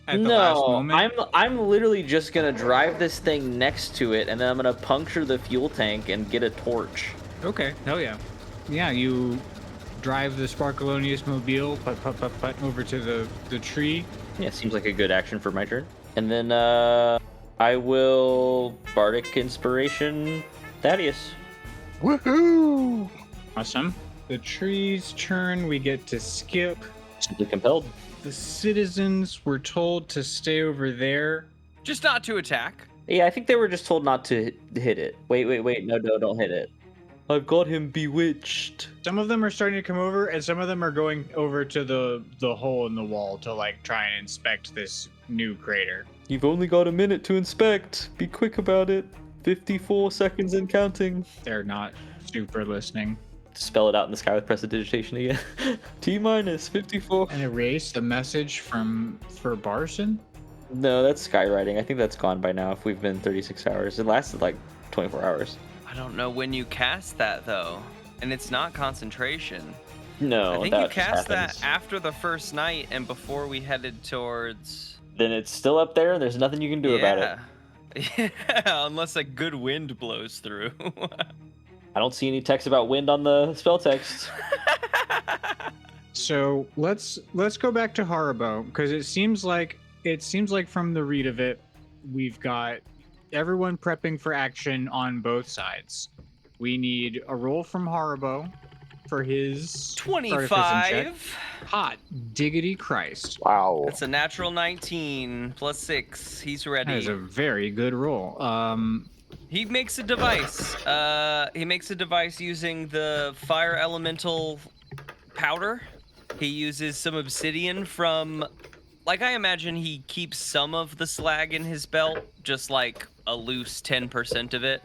at the last moment? I'm literally just gonna drive this thing next to it, and then I'm gonna puncture the fuel tank and get a torch. Okay, hell yeah. Yeah, you drive the Sparkleoneous mobile, put over to the tree. Yeah, seems like a good action for my turn. And then I will Bardic Inspiration Thaddeus. Woohoo! Awesome. The tree's turn, we get to skip. Simply compelled. The citizens were told to stay over there. Just not to attack. Yeah, I think they were just told not to hit it. Wait. No, don't hit it. I've got him bewitched. Some of them are starting to come over, and some of them are going over to the hole in the wall to like try and inspect this new crater. You've only got a minute to inspect. Be quick about it. 54 seconds and counting. They're not super listening. Spell it out in the sky with prestidigitation again. T-minus 54. And erase the message for Barson? No, that's skywriting. I think that's gone by now if we've been 36 hours. It lasted like 24 hours. I don't know when you cast that though, and it's not concentration. No, I think that you just cast that happens. after the first night and before we headed towards. Then it's still up there and there's nothing you can do about it. Yeah, unless a good wind blows through. I don't see any text about wind on the spell text. So let's go back to Haribo, because it seems like from the read of it, we've got everyone prepping for action on both sides. We need a roll from Haribo for his artifice check. 25. Hot diggity Christ. Wow. That's a natural 19 plus 6. He's ready. That is a very good roll. He makes a device. He makes a device using the fire elemental powder. He uses some obsidian from, like, I imagine he keeps some of the slag in his belt, just like a loose 10% of it.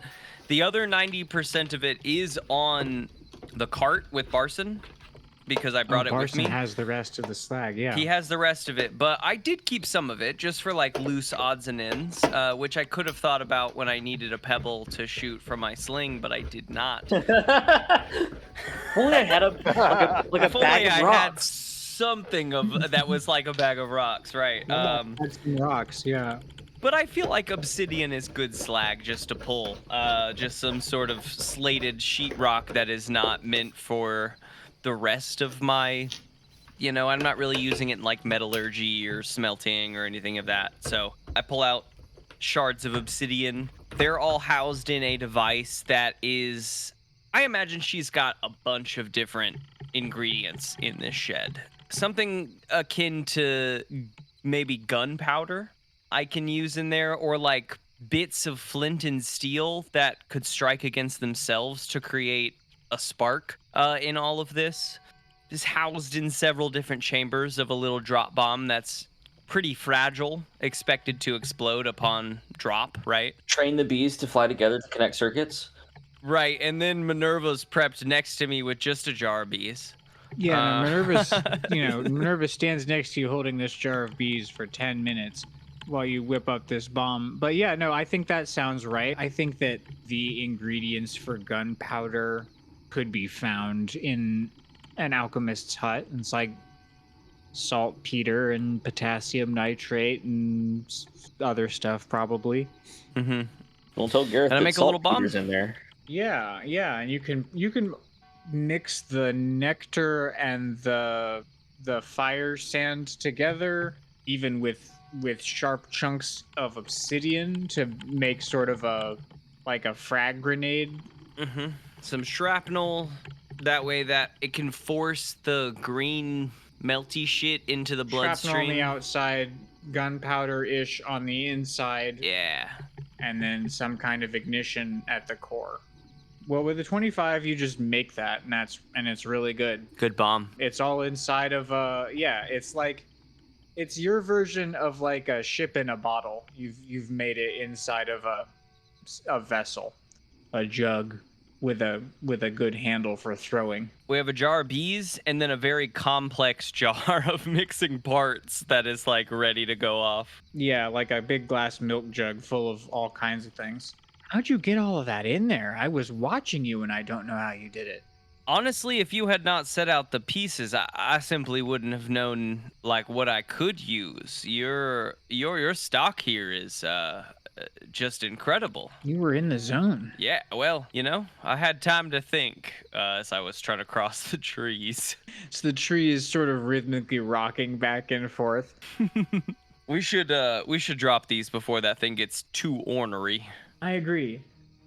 The other 90% of it is on the cart with Barson, because I brought it with me. Barson has the rest of the slag, yeah. He has the rest of it, but I did keep some of it just for like loose odds and ends, which I could have thought about when I needed a pebble to shoot from my sling, but I did not. If only I had a If only bag of I rocks. had something of that was like a bag of rocks, right? That's some rocks, yeah. But I feel like obsidian is good slag just to pull. Just some sort of slated sheetrock that is not meant for the rest of my, I'm not really using it in like metallurgy or smelting or anything of that. So I pull out shards of obsidian. They're all housed in a device that is, I imagine she's got a bunch of different ingredients in this shed. Something akin to maybe gunpowder I can use in there, or like bits of flint and steel that could strike against themselves to create a spark in all of this. Is housed in several different chambers of a little drop bomb that's pretty fragile, expected to explode upon drop, right? Train the bees to fly together to connect circuits. Right, and then Minerva's prepped next to me with just a jar of bees. Yeah, no, Minerva stands next to you holding this jar of bees for 10 minutes while you whip up this bomb. But yeah, no, I think that sounds right. I think that the ingredients for gunpowder could be found in an alchemist's hut. It's like saltpeter and potassium nitrate and other stuff, probably. Mm-hmm. Don't tell Gareth And I that make a little bomb saltpeter's in there. Yeah, and you can mix the nectar and the fire sand together, even with sharp chunks of obsidian to make sort of a frag grenade. Mm-hmm. Some shrapnel, that way that it can force the green melty shit into the bloodstream. Shrapnel on the outside, gunpowder-ish on the inside. Yeah. And then some kind of ignition at the core. Well, with the 25, you just make that, and it's really good. Good bomb. It's all inside of it's your version of like a ship in a bottle. You've made it inside of a vessel, a jug with a good handle for throwing. We have a jar of bees and then a very complex jar of mixing parts that is like ready to go off. Yeah, like a big glass milk jug full of all kinds of things. How'd you get all of that in there? I was watching you and I don't know how you did it. Honestly, if you had not set out the pieces, I simply wouldn't have known like what I could use. Your stock here is just incredible. You were in the zone. Yeah, well, I had time to think as I was trying to cross the trees. So the tree is sort of rhythmically rocking back and forth. We should drop these before that thing gets too ornery. I agree.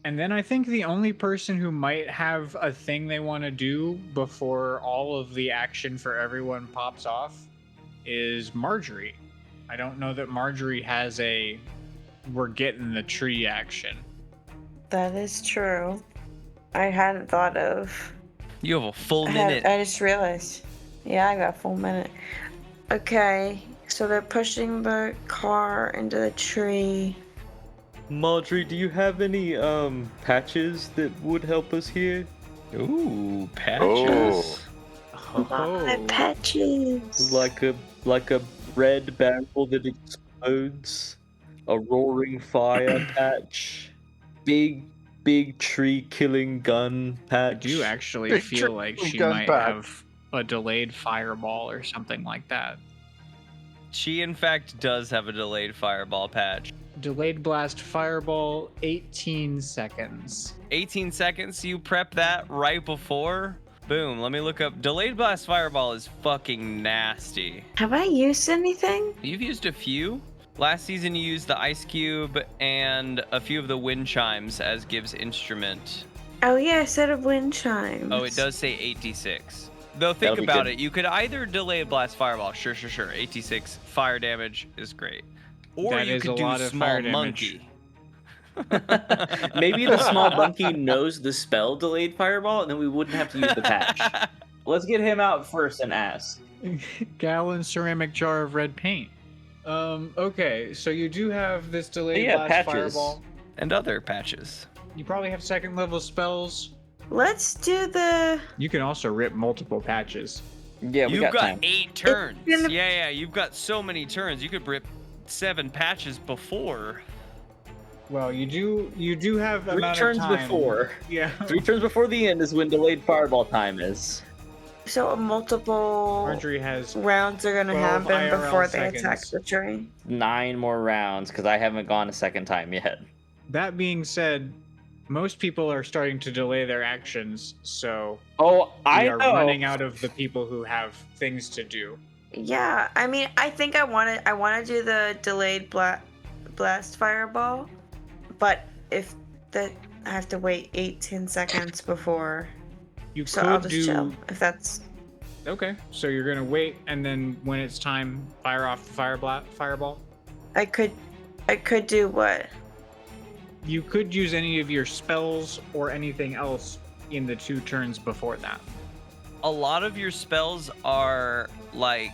And then I think the only person who might have a thing they want to do before all of the action for everyone pops off is Margery. I don't know that Margery has a we're getting the tree action. That is true. I hadn't thought of. You have a full minute. I just realized. Yeah, I got a full minute. Okay, so they're pushing the car into the tree. Margery, do you have any patches that would help us here? Ooh, patches. My patches. Like a red barrel that explodes, a roaring fire patch, big tree killing gun patch. I do actually Big feel like she gun might patch. have a delayed fireball or something like that. She, in fact, does have a delayed fireball patch. Delayed blast fireball, 18 seconds. 18 seconds, you prep that right before? Boom, let me look up. Delayed blast fireball is fucking nasty. Have I used anything? You've used a few. Last season you used the ice cube and a few of the wind chimes as Gibbs' instrument. Oh yeah, a set of wind chimes. Oh, it does say 86. Though think That'll be about good. it, you could either delay blast fireball, sure. 86 fire damage is great. Or That you is could a do lot of small fire damage. monkey. Maybe the small monkey knows the spell delayed fireball, and then we wouldn't have to use the patch. let's get him out first and ask. Gallon ceramic jar of red paint. Okay, so you do have this delayed blast patches. fireball. And other patches. You probably have second level spells. Let's do the. You can also rip multiple patches. Yeah, we You've got got time. 8 turns. gonna- Yeah, you've got so many turns. You could rip 7 patches before. Well, you do have 3 amount turns of time. before. Yeah. 3 turns before the end is when delayed fireball time is. So multiple Margery has rounds are gonna 12 happen IRL before they seconds. attack the train. 9 more rounds because I haven't gone a second time yet. That being said, most people are starting to delay their actions, so Oh, we I are know. running out of the people who have things to do. Yeah, I mean, I think I want to do the delayed blast fireball, but if that I have to wait 10 seconds before, You so could I'll just do chill. If that's okay. So you're gonna wait, and then when it's time, fire off the fireball. I could do what? You could use any of your spells or anything else in the 2 turns before that. A lot of your spells are like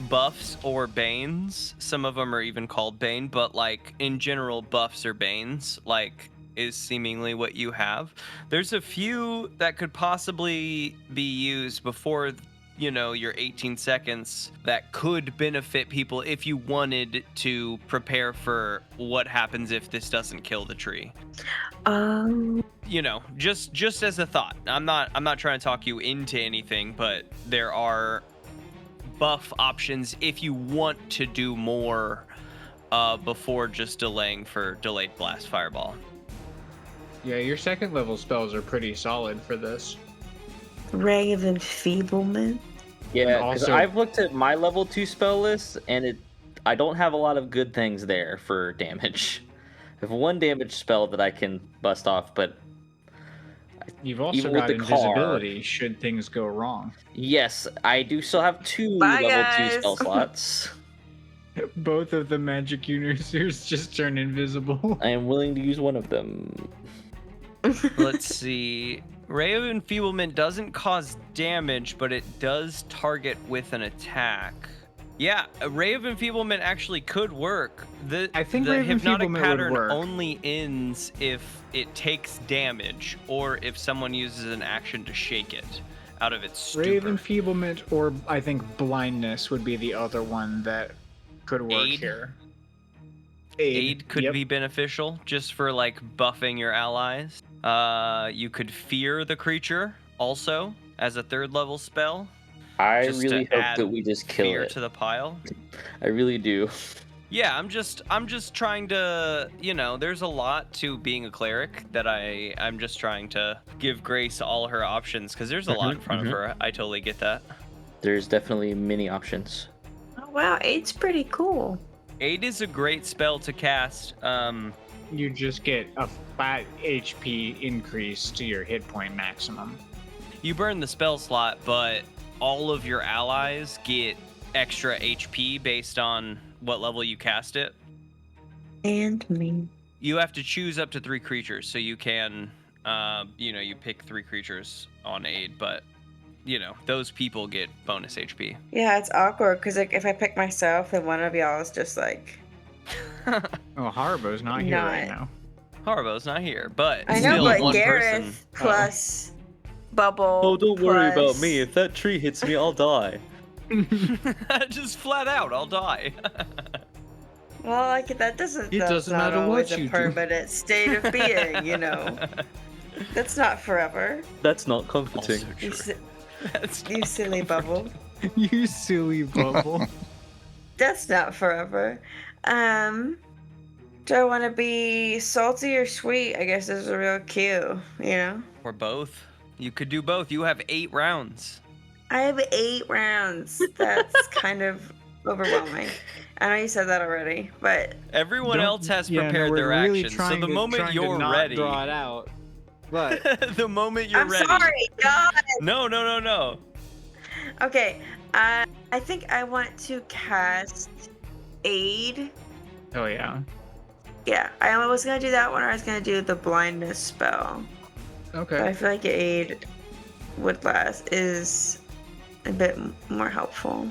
buffs or banes. Some of them are even called bane, but like in general, buffs or banes like is seemingly what you have. There's a few that could possibly be used before your 18 seconds that could benefit people if you wanted to prepare for what happens if this doesn't kill the tree. Just as a thought. I'm not trying to talk you into anything, but there are buff options if you want to do more before just delaying for delayed blast fireball. Yeah, your second level spells are pretty solid for this. Ray of Enfeeblement. Yeah, because Also- I've looked at my level 2 spell list, and I don't have a lot of good things there for damage. I have 1 damage spell that I can bust off, but You've also Even with got the car- invisibility should things go wrong. yes, I do still have 2 Bye, level 2 guys. spell slots. Both of the magic users just turn invisible. I am willing to use one of them. Let's see. Ray of Enfeeblement doesn't cause damage, but it does target with an attack. Yeah, a Ray of Enfeeblement actually could work. I think the Ray of hypnotic Enfeeblement would pattern work. only ends if it takes damage or if someone uses an action to shake it out of its stupor. Ray of Enfeeblement or I think blindness would be the other one that could work Aid? here. Aid could Yep. be beneficial just for like buffing your allies. You could fear the creature also as a 3rd level spell. I Just really to hope add that we just kill Fear it. to the pile. I really do. Yeah, I'm just trying to, there's a lot to being a cleric that I'm just trying to give Grace all her options because there's a lot in front of her. I totally get that. There's definitely many options. Oh wow, 8's pretty cool. Aid is a great spell to cast. You just get a flat HP increase to your hit point maximum. You burn the spell slot, but all of your allies get extra HP based on what level you cast it. And me. You have to choose up to 3 creatures, so you can, you pick 3 creatures on Aid, but, those people get bonus HP. Yeah, it's awkward because like if I pick myself, then one of y'all is just like. Oh, Haribo's not here right Not- now. Haribo's not here, but I know, still but one Gareth person. plus Bubble. Oh, don't worry about plus- me. If that tree hits me, I'll die. Just flat out, I'll die. Well, like that doesn't. It that's doesn't not matter always what a you do. permanent state of being, That's not forever. That's not comforting. Also You, true. si- That's you silly Bubble. You silly bubble. That's not forever. Do I want to be salty or sweet? I guess is a real cue, Or both. You could do both. You have 8 rounds. I have 8 rounds. That's kind of overwhelming. I know you said that already, but Everyone Don't- else has yeah, no, prepared we're their really actions. So trying the to- moment trying to you're not ready, draw it out. But the moment you're I'm ready. sorry, God. No. Okay, I think I want to cast Aid. oh yeah. Yeah, I was gonna do that one, or I was gonna do the blindness spell. But I Okay. feel like Aid would last. Is a bit more helpful.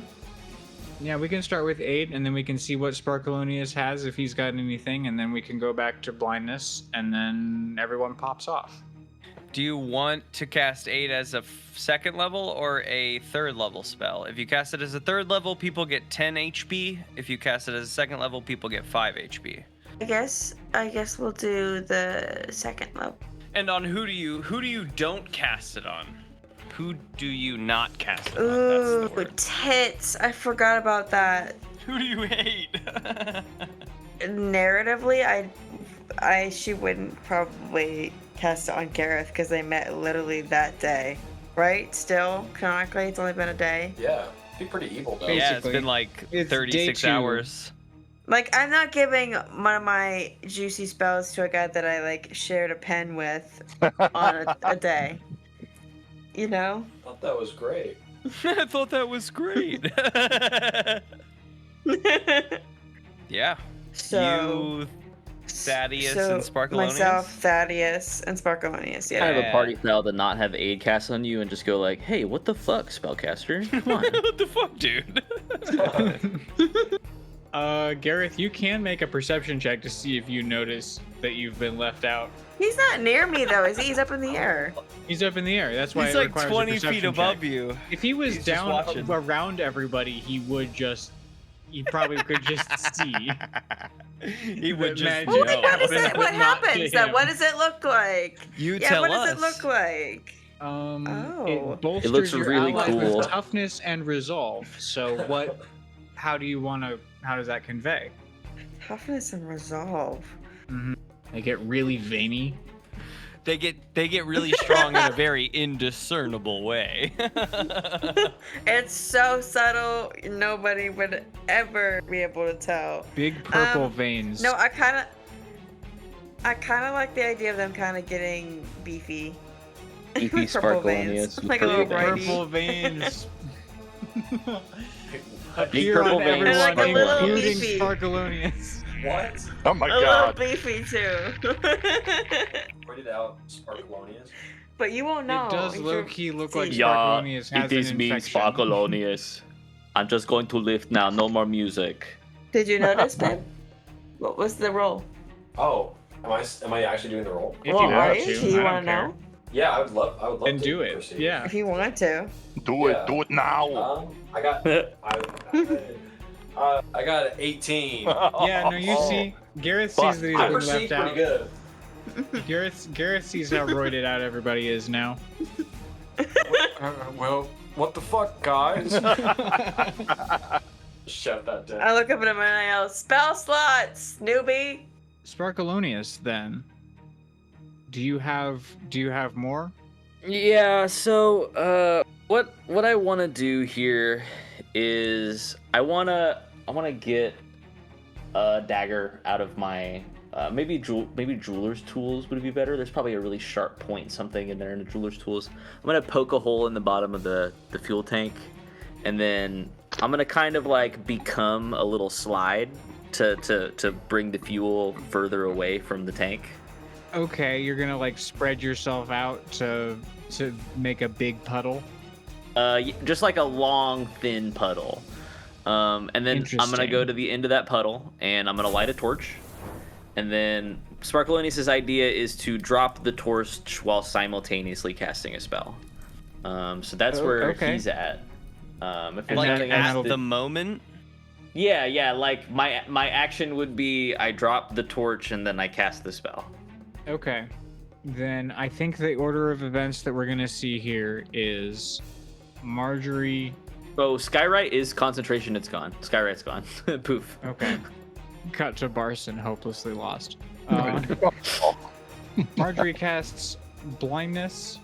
Yeah, we can start with aid, and then we can see what Sparkleoneous has if he's got anything, and then we can go back to blindness, and then everyone pops off. Do you want to cast aid as a second level or a third level spell? If you cast it as a third level, people get 10 HP. If you cast it as a second level, people get 5 HP. I guess we'll do the second level. And on who do you don't cast it on? Who do you not cast it on? Ooh, That's the word. tits! I forgot about that. Who do you hate? Narratively, she wouldn't probably cast it on Gareth because they met literally that day, right? Still, canonically, it's only been a day. Yeah, be pretty evil though. Yeah, it's been like It's 36 day 2. hours. Like, I'm not giving one of my juicy spells to a guy that I like shared a pen with on a day. You know? I thought that was great. I thought that was great. Yeah. So You, Thaddeus, so and Sparkleoneous? myself, Thaddeus, and Sparkleoneous. I Yeah. have a party style to not have aid cast on you and just go like, hey, what the fuck, spellcaster? Come on. What the fuck, dude? Gareth, you can make a perception check to see if you notice that you've been left out. He's not near me though, is he? He's up in the air. He's up in the air. That's why He's it like requires a 20 feet perception above check. you. If he was He's just down watching. around everybody, he would just. He probably could just see. He would just Magic. Well, know. what does it? But What not to happens? Then him. what does it look like? You Yeah, tell what us. does it look like? Oh. It bolsters looks your really allies cool. with toughness and resolve. So what? How do you want to? How does that convey? Toughness and resolve. They get really veiny. They get really strong in a very indiscernible way. It's so subtle, nobody would ever be able to tell. Big purple veins. No, I kind of like the idea of them kind of getting beefy. Beefy Purple Sparkleoneous veins. with Like a purple little veins. purple veins. Big Appear purple on veins, everyone, Like a little including beefy. Sparkleoneous. What? Oh my A little god. beefy too. Pointed out Sparkleoneous. But you won't know. It does if low you're- key look like Yeah, Sparkleoneous has it is an me, infection. Sparkleoneous. I'm just going to lift now. No more music. Did you notice, babe? What was the roll? Oh, am I actually doing the roll? If Well, you are want you? to, Do you I want don't to care. know? Yeah, I would love And to do it. proceed. Yeah. If you want to. Do Yeah. it now. I got I got an 18. Yeah, no, you see, Gareth sees that he's I been proceed left pretty out. good. Gareth sees how roided out everybody is now. Well, what the fuck, guys? Shut that down. I look up at him and I yell, "Spell slots, newbie!" Sparkleoneous, then. Do you have more? Yeah, so what I want to do here is I want to get a dagger out of my maybe jeweler's tools would be better. There's probably a really sharp point something in there in the jeweler's tools. I'm going to poke a hole in the bottom of the fuel tank, and then I'm going to kind of like become a little slide to bring the fuel further away from the tank. Okay, you're gonna like spread yourself out to make a big puddle. Just like a long, thin puddle. And then I'm gonna go to the end of that puddle, and I'm gonna light a torch. And then Sparkleoneous' idea is to drop the torch while simultaneously casting a spell. So that's where okay. he's at. If there's Like nothing at else the moment. yeah. Like my action would be I drop the torch and then I cast the spell. Okay. Then I think the order of events that we're gonna see here is Margery. Oh, Skyrite is concentration. It's gone. Skyrite's gone. Poof. Okay. Cut to Barson, hopelessly lost. Margery casts blindness,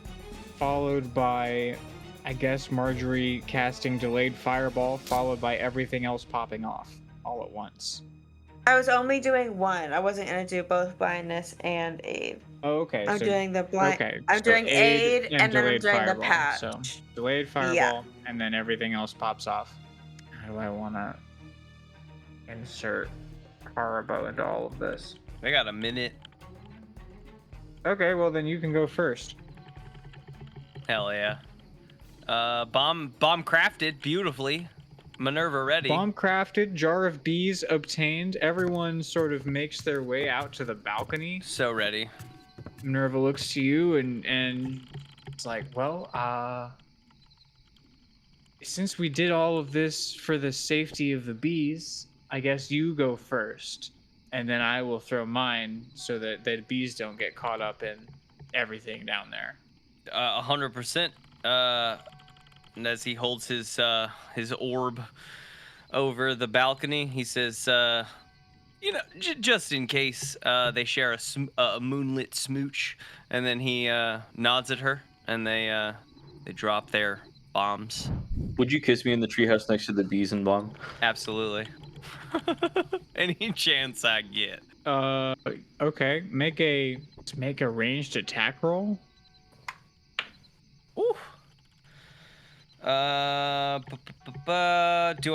followed by, I guess, Margery casting delayed fireball, followed by everything else popping off all at once. I was only doing one. I wasn't gonna do both blindness and aid. Oh, okay. I'm so, doing the blind. okay, I'm so doing aid, and then I'm delayed doing the fireball. patch. So delayed fireball, and then everything else pops off. How do I want to insert Haribo into all of this? I got a minute. Okay, well then you can go first. Hell yeah. Bomb crafted beautifully. Minerva ready. Bomb crafted, jar of bees obtained. Everyone sort of makes their way out to the balcony. So ready. Minerva looks to you and it's like, well, since we did all of this for the safety of the bees, I guess you go first, and then I will throw mine so that the bees don't get caught up in everything down there. 100%. And as he holds his orb over the balcony, he says, just in case they share a moonlit smooch, and then he nods at her, and they drop their bombs. Would you kiss me in the treehouse next to the bees and bomb? Absolutely. Any chance I get. Okay. Make a ranged attack roll. Ooh. Do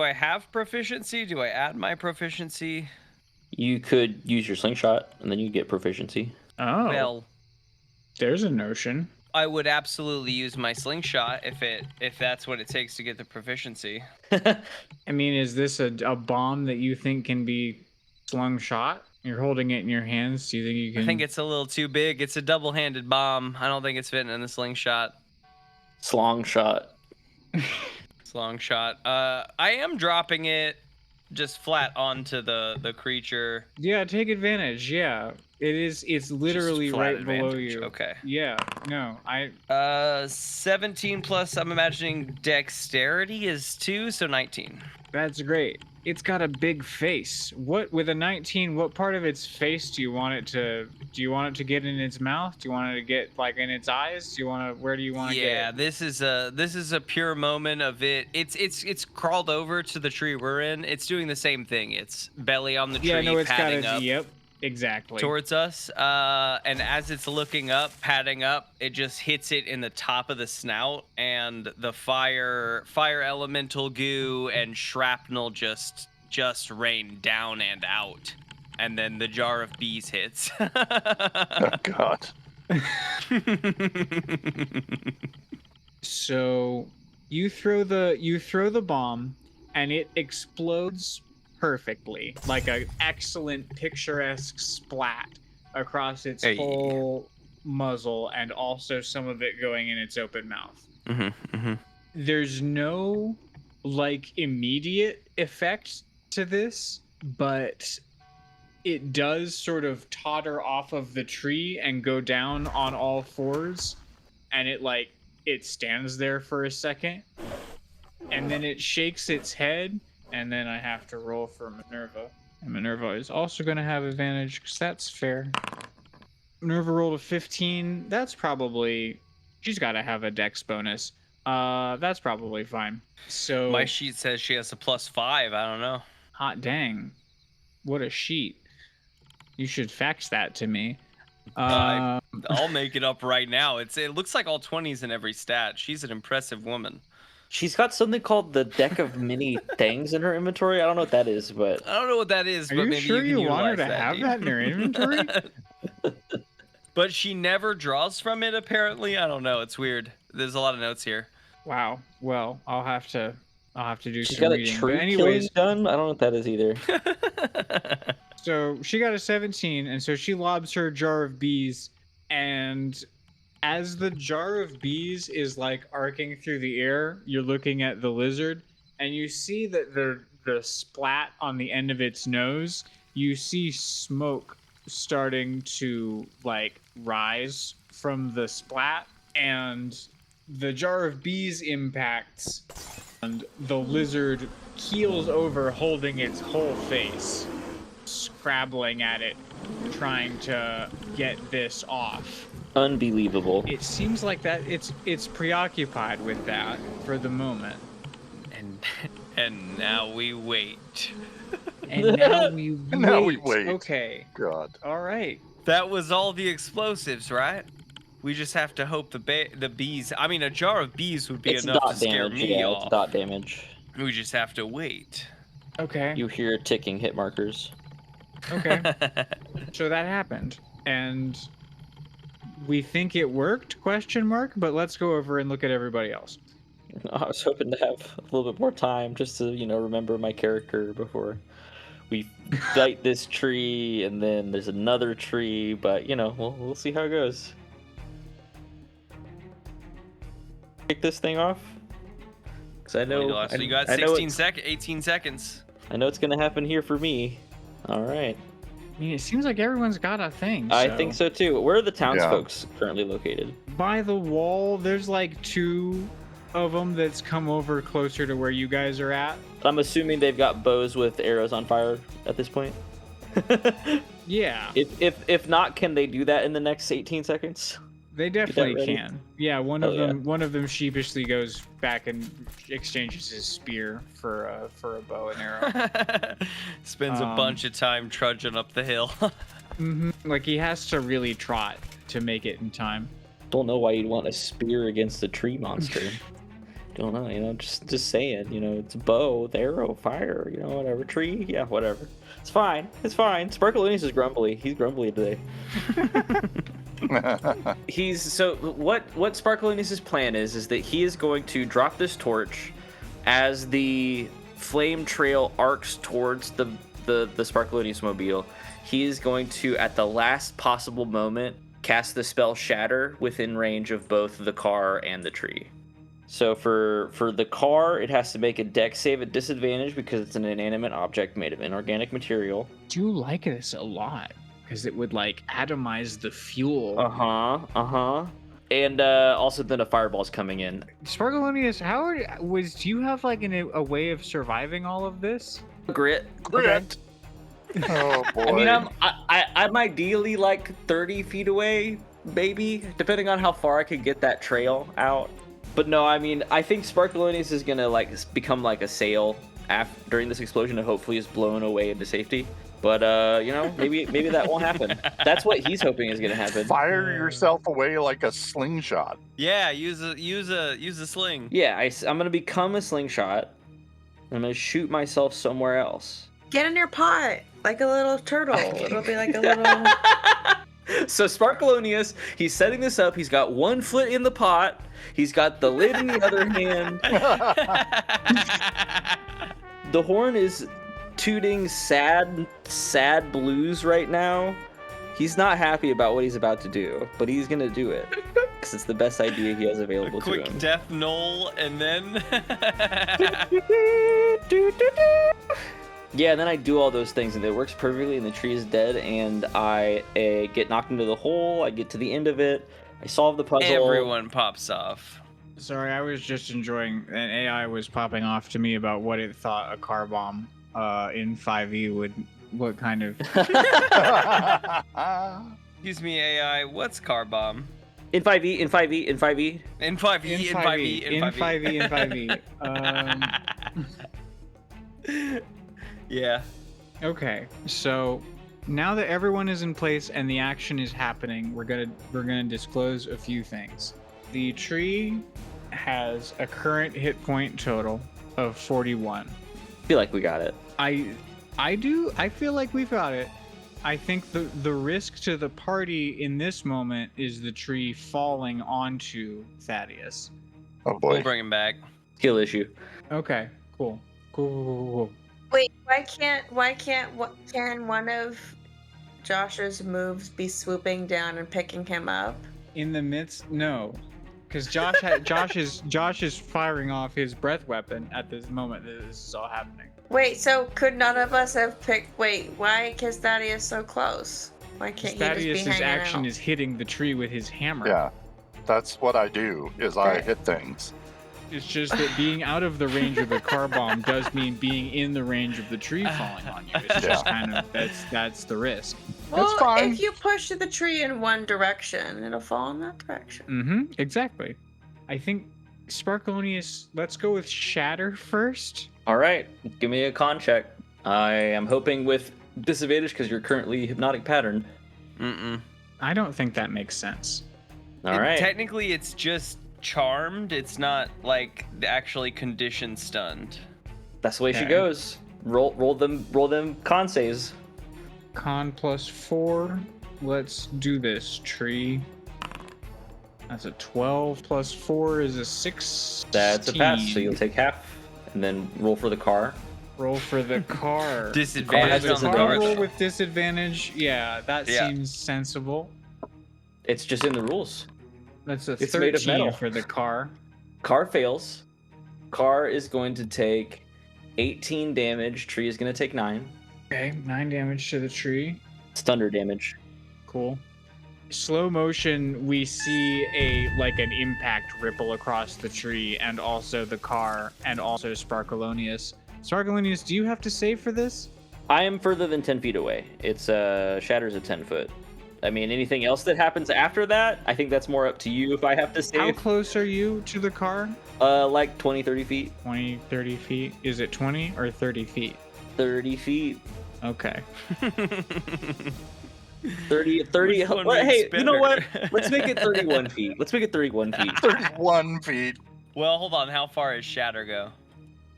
I have proficiency? Do I add my proficiency? You could use your slingshot, and then you get proficiency. Oh. Well, there's a notion. I would absolutely use my slingshot if that's what it takes to get the proficiency. I mean, is this a bomb that you think can be slung shot? You're holding it in your hands. Do you think you can? I think it's a little too big. It's a double-handed bomb. I don't think it's fitting in the slingshot. Slong shot. Slong shot. I am dropping it just flat onto the creature. Yeah, take advantage. Yeah, it is. It's literally right below you. Okay. Yeah. No, 17 plus. I'm imagining dexterity is 2, so 19. That's great. It's got a big face. What with a 19? What part of its face do you want it to? Do you want it to get in its mouth? Do you want it to get like in its eyes? Do you want to? Where do you want to get? Yeah, this is a pure moment of it. It's crawled over to the tree we're in. It's doing the same thing. It's belly on the tree, yeah, no, it's padding got up. Yep, exactly. Towards us. And as it's looking up, padding up, it just hits it in the top of the snout, and the fire elemental goo and shrapnel just rain down and out. And then the jar of bees hits. Oh God. So you throw the bomb, and it explodes perfectly, like an excellent picturesque splat across its whole muzzle, and also some of it going in its open mouth. Mm-hmm, mm-hmm. There's no like immediate effect to this, but it does sort of totter off of the tree and go down on all fours, and it stands there for a second, and then it shakes its head, and then I have to roll for Minerva. And Minerva is also going to have advantage because that's fair. Minerva rolled a 15. That's probably... She's got to have a dex bonus. That's probably fine. So my sheet says she has a +5. I don't know. Hot dang. What a sheet. You should fax that to me. I'll make it up right now. It looks like all 20s in every stat. She's an impressive woman. She's got something called the deck of many things in her inventory. I don't know what that is, but I don't know what that is. Are but you maybe sure you you want her to that, have that in her inventory? But she never draws from it. Apparently, I don't know. It's weird. There's a lot of notes here. Wow. Well, I'll have to do she's some got reading. a tree But anyways, killing gun. I don't know what that is either. So she got a 17, and so she lobs her jar of bees, and as the jar of bees is like arcing through the air, you're looking at the lizard, and you see that the splat on the end of its nose, you see smoke starting to like rise from the splat, and the jar of bees impacts, and the lizard keels over holding its whole face, scrabbling at it, trying to get this off. Unbelievable. It seems like that it's preoccupied with that for the moment. And now we wait. And now we wait. Now we wait. Okay. God. All right. That was all the explosives, right? We just have to hope the bees. I mean, a jar of bees would be It's enough to dot scare damage. me Yeah, off. it's dot damage. We just have to wait. Okay. You hear ticking hit markers. Okay. So that happened, and we think it worked? Question mark. But let's go over and look at everybody else. I was hoping to have a little bit more time just to, remember my character before we fight this tree, and then there's another tree, but, we'll see how it goes. Kick this thing off? Because I know... So you got 18 seconds. I know it's going to happen here for me. All right. I mean, it seems like everyone's got a thing. I think so too. Where are the townsfolk currently located? By the wall, there's like 2 of them that's come over closer to where you guys are at. I'm assuming they've got bows with arrows on fire at this point. Yeah. If not, can they do that in the next 18 seconds? They definitely can. Yeah, one of them sheepishly goes back and exchanges his spear for a bow and arrow. Spends a bunch of time trudging up the hill. Like he has to really trot to make it in time. Don't know why you'd want a spear against a tree monster. Don't know, just saying, it's bow, arrow, fire, whatever. Tree, yeah, whatever. It's fine. Sparkleoneous is grumbly. He's grumbly today. What Sparkleoneous' plan is that he is going to drop this torch as the flame trail arcs towards the Sparkleoneous mobile. He is going to, at the last possible moment, cast the spell Shatter within range of both the car and the tree. So for the car, it has to make a dex save at disadvantage because it's an inanimate object made of inorganic material. I do like this a lot because it would like atomize the fuel. And also then a fireball's coming in. Sparkleoneous, do you have like a way of surviving all of this? Grit. Okay. Oh boy. I mean, I'm ideally like 30 feet away, maybe, depending on how far I could get that trail out. But no, I mean, I think Sparkleoneous is gonna like become like a sail during this explosion and hopefully is blown away into safety. But maybe that won't happen. That's what he's hoping is gonna happen. Fire yourself away like a slingshot. Yeah, use a sling. Yeah, I'm gonna become a slingshot. I'm gonna shoot myself somewhere else. Get in your pot like a little turtle. It'll be like a little. So Sparkleoneous, he's setting this up. He's got one foot in the pot. He's got the lid in the other hand. The horn is tooting sad blues right now. He's not happy about what he's about to do, but he's gonna do it because it's the best idea he has available to him. Quick death knoll, and then. Yeah, and then I do all those things, and it works perfectly, and the tree is dead, and I get knocked into the hole, I get to the end of it, I solve the puzzle. Everyone pops off. Sorry, I was just enjoying, an AI was popping off to me about what it thought a car bomb in 5e what kind of... Excuse me, AI, what's car bomb? In 5e. In 5e. Yeah. Okay, so now that everyone is in place and the action is happening, we're gonna disclose a few things. The tree has a current hit point total of 41. I feel like we got it. I feel like we've got it. I think the risk to the party in this moment is the tree falling onto Thaddeus. Oh boy. We'll bring him back. Skill issue. Okay, cool. Wait, why can't one of Josh's moves be swooping down and picking him up? In the midst, no, because Josh is firing off his breath weapon at this moment that this is all happening. Wait, so could none of us have picked? Wait, why is Thaddeus so close? Why can't he just be Thaddeus's hanging action out? is hitting the tree with his hammer. Yeah, that's what I do. Is I hit things. It's just that being out of the range of the car bomb does mean being in the range of the tree falling on you. It's just kind of that's the risk. Well, fine. if you push the tree in one direction, it'll fall in that direction. Mm-hmm. Exactly. I think Sparkleoneous. Let's go with Shatter first. All right, give me a con check. I am hoping with disadvantage because you're currently hypnotic patterned. I don't think that makes sense. All right. Technically, it's just charmed. It's not like actually condition stunned. That's the way she goes. Roll them con saves. Con +4. Let's do this, tree. That's a 12 plus 4 is a 16. That's a pass, so you'll take half, and then roll for the car. Roll for the car. Disadvantage on the car car. roll with disadvantage. Yeah, that seems sensible. It's just in the rules. That's a It's made of 13 metal. for the car. Car fails. Car is going to take 18 damage. Tree is going to take 9. Okay, 9 damage to the tree. It's thunder damage. Cool. Slow motion, we see an impact ripple across the tree, and also the car, and also Sparkleoneous. Sparkleoneous, do you have to save for this? I am further than 10 feet away. It's shatters at 10 foot. I mean, anything else that happens after that, I think that's more up to you if I have to save. How close are you to the car? Like 20, 30 feet. 20, 30 feet. Is it 20 or 30 feet? 30 feet. Okay. 30. Which one Well, makes hey, you know what? better? Let's make it 31 feet. Let's make it 31 feet. 31 feet. Well, hold on. How far does Shatter go?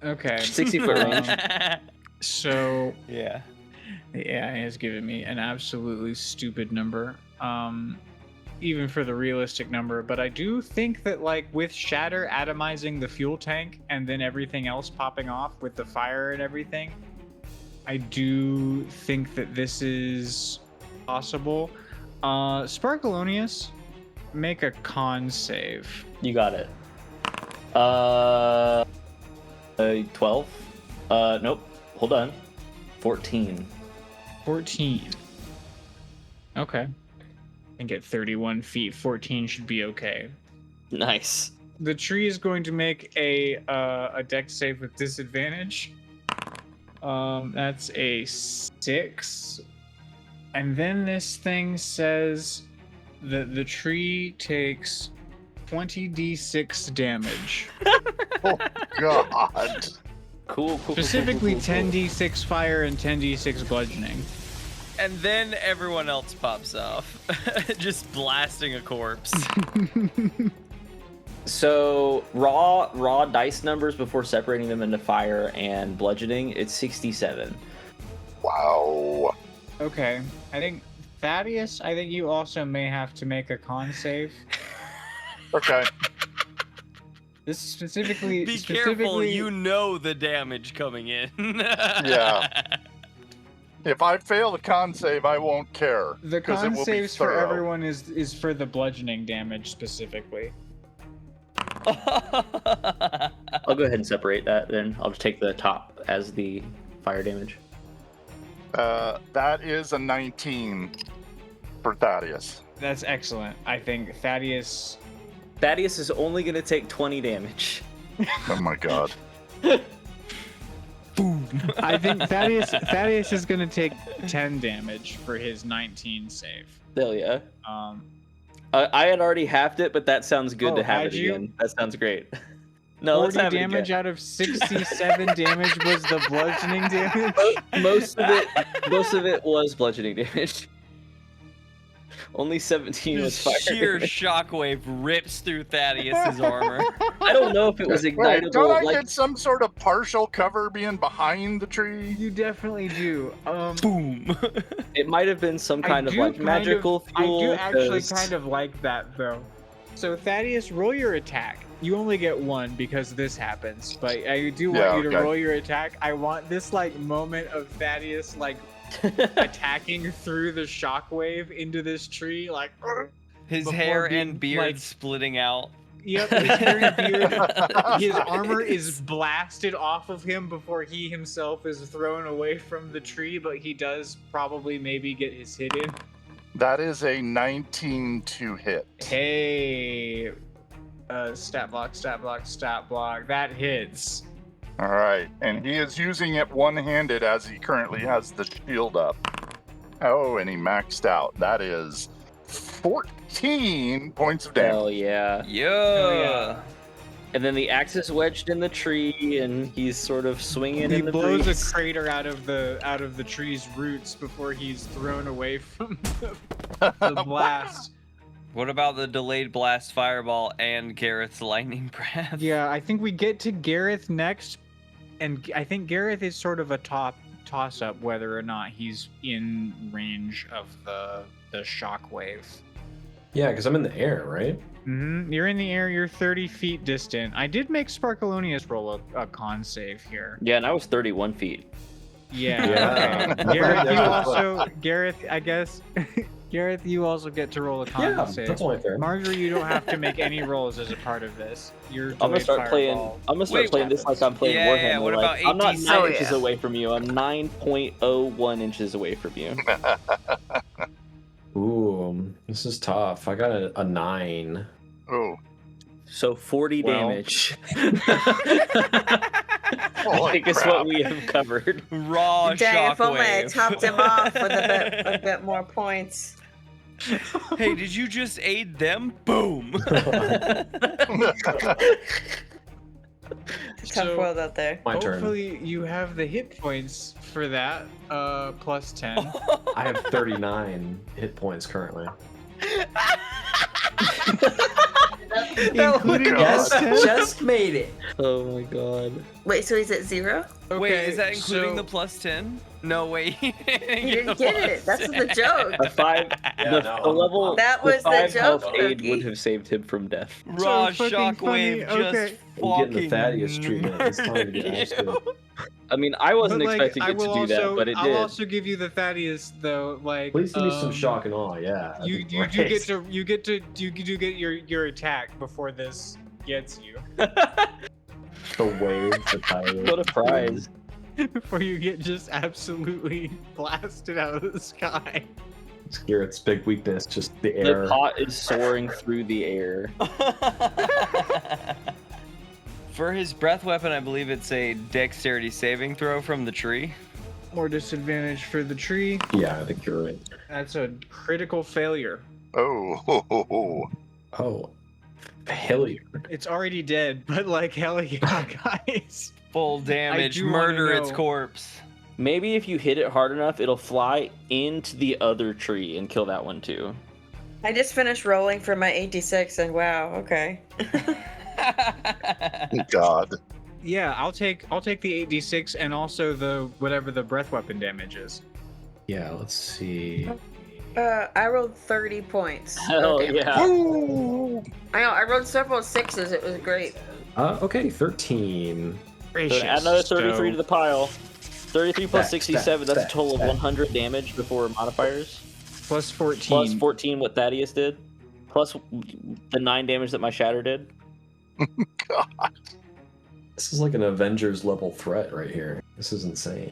Okay. 60-foot range. So, Yeah. the AI has given me an absolutely stupid number, even for the realistic number. But I do think that, with Shatter atomizing the fuel tank and then everything else popping off with the fire and everything, I do think that this is possible. Sparkleoneous, make a con save. You got it. 12. Nope. Hold on. 14. 14. Okay. And get 31 feet. 14 should be okay. Nice. The tree is going to make a dex save with disadvantage. That's a 6. And then this thing says that the tree takes 20d6 damage. Oh, God. Cool. Specifically 10d6 fire and 10d6 bludgeoning. And then everyone else pops off, just blasting a corpse. So raw dice numbers before separating them into fire and bludgeoning, it's 67. Wow. Okay. I think Thaddeus, you also may have to make a con save. Okay. This specifically Be careful, you know the damage coming in. Yeah. If I fail the con save, I won't care. The 'cause it con will be saves for thorough. everyone is for the bludgeoning damage specifically. I'll go ahead and separate that then. I'll just take the top as the fire damage. That is a 19 for Thaddeus. That's excellent. I think Thaddeus Thaddeus is only going to take 20 damage. Oh my God. I think Thaddeus is gonna take 10 damage for his 19 save. Hell yeah. I had already halved it, but that sounds good to have had it you? again. That sounds great. No, let's 40 have it damage again. out of 67 damage was the bludgeoning damage. Most of it was bludgeoning damage. Only 17 was Just fire sheer damage. shockwave rips through Thaddeus's armor. I don't know if it was Wait, ignitable. don't I like, get some sort of partial cover being behind the tree? You definitely do. Boom. it might have been some kind of do like magical fuel. I do actually 'cause- kind of like that though. So Thaddeus, roll your attack. You only get one because this happens, but I do want you to okay. roll your attack. I want this moment of Thaddeus attacking through the shockwave into this tree, His Before hair being, and beard splitting out. Yep, his hair and beard. His armor is blasted off of him before he himself is thrown away from the tree, but he does probably maybe get his hit in. That is a 19 to hit. Hey, stat block. That hits. All right, and he is using it one-handed as he currently has the shield up. Oh, and he maxed out. That is 14 points of damage. Hell yeah. Yeah. And then the axe is wedged in the tree, and he's sort of swinging He in the blows breeze. a crater out of the tree's roots before he's thrown away from the blast. What about the delayed blast fireball and Gareth's lightning breath? Yeah, I think we get to Gareth next, and I think Gareth is sort of a toss-up whether or not he's in range of the shockwave. Yeah, because I'm in the air, right? You're in the air. You're 30 feet distant. I did make Sparkleoneous roll a con save here. Yeah, and I was 31 feet. Yeah. Okay. Gareth, you also. Gareth, I guess. Gareth, you also get to roll a con save. That's only fair. Margery, you don't have to make any rolls as a part of this. I'm gonna start playing. I'm gonna start playing this like I'm playing Warhammer. Yeah, what about I'm not 9 inches yeah. away from you. I'm 9.01 inches away from you. Ooh, this is tough. I got a 9. Oh. So 40 damage. Holy I think it's crap. what we have covered. Raw Dang, if only I shockwave. topped him off with a bit more points. Hey, did you just aid them? Boom. Tough world out there. My turn. Hopefully, you have the hit points for that. Plus 10. I have 39 hit points currently. Including God. plus 10? Just made it. Oh my god. Wait, so he's at 0? Wait, is that including so- the plus 10? No, wait. You didn't get it. That's the joke. The 5, the level. That was the 5 joke, health aid Cookie. would have saved him from death. Raw So fucking shockwave funny, just okay. I'm getting the fucking Thaddeus treatment. It's time to get used to it. I mean, I wasn't But, like, expecting I it to will do that, but it I'll did. also give you the Thaddeus though. Like, Please give me some shock and awe. Yeah. that'd You be you do great. get your attack before this gets you. the wave. The tire. What a prize. Before you get just absolutely blasted out of the sky. Garrett's big weakness, just the The air. pot is soaring through the air. For his breath weapon, I believe it's a dexterity saving throw from the tree. More disadvantage for the tree. Yeah, I think you're right. That's a critical failure. Oh. Oh, failure. It's already dead, but like hell yeah, guys. Full damage, do wanna murder its know. corpse. Maybe if you hit it hard enough, it'll fly into the other tree and kill that one too. I just finished rolling for my 86 and wow, okay. God. Yeah, I'll take the 8d6 and also the whatever the breath weapon damage is. Yeah, let's see. I rolled 30 points. Hell Okay. yeah. I know, I rolled several 6s, it was great. Okay, 13. So add another 33 to the pile. 33 plus Back, 67, that's a back, total of back. 100 damage before modifiers. Plus 14. Plus 14 what Thaddeus did. Plus the 9 damage that my shatter did. God. This is like an Avengers level threat right here. This is insane.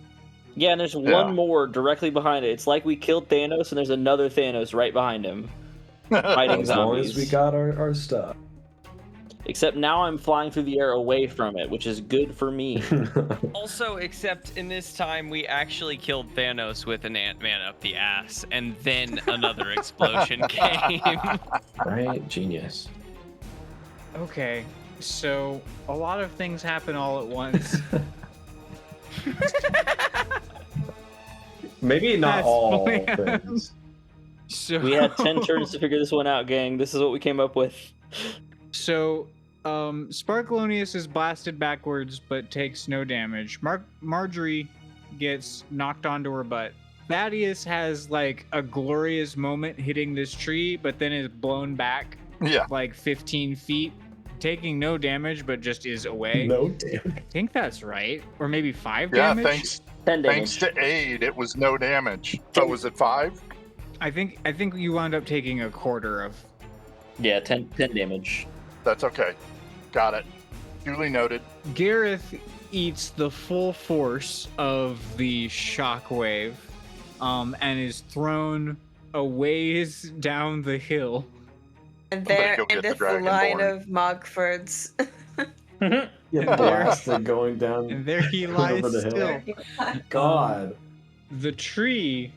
Yeah, and there's one more directly behind it. It's like we killed Thanos and there's another Thanos right behind him. Fighting As long zombies. as we got our stuff. Except now I'm flying through the air away from it, which is good for me. Also, except in this time, we actually killed Thanos with an Ant-Man up the ass, and then another explosion came. Right? Genius. Okay, so a lot of things happen all at once. Maybe not That's all planned. things. So We had 10 turns to figure this one out, gang. This is what we came up with. So, Sparkleoneous is blasted backwards but takes no damage. Margery gets knocked onto her butt. Thaddeus has like a glorious moment hitting this tree, but then is blown back Yeah. like 15 feet, taking no damage but just is away. No damn. I think that's right, or maybe 5 Yeah, damage. 10 thanks damage. to aid, it was no damage. So was it 5? I think you wound up taking a quarter of. Yeah, 10 damage. That's okay. Got it. Duly noted. Gareth eats the full force of the shockwave, and is thrown a ways down the hill. And better there go get the endeth the line Dragonborn. of Mogfords. Yeah, blasted going down And there he lies over the hill. still. God. The tree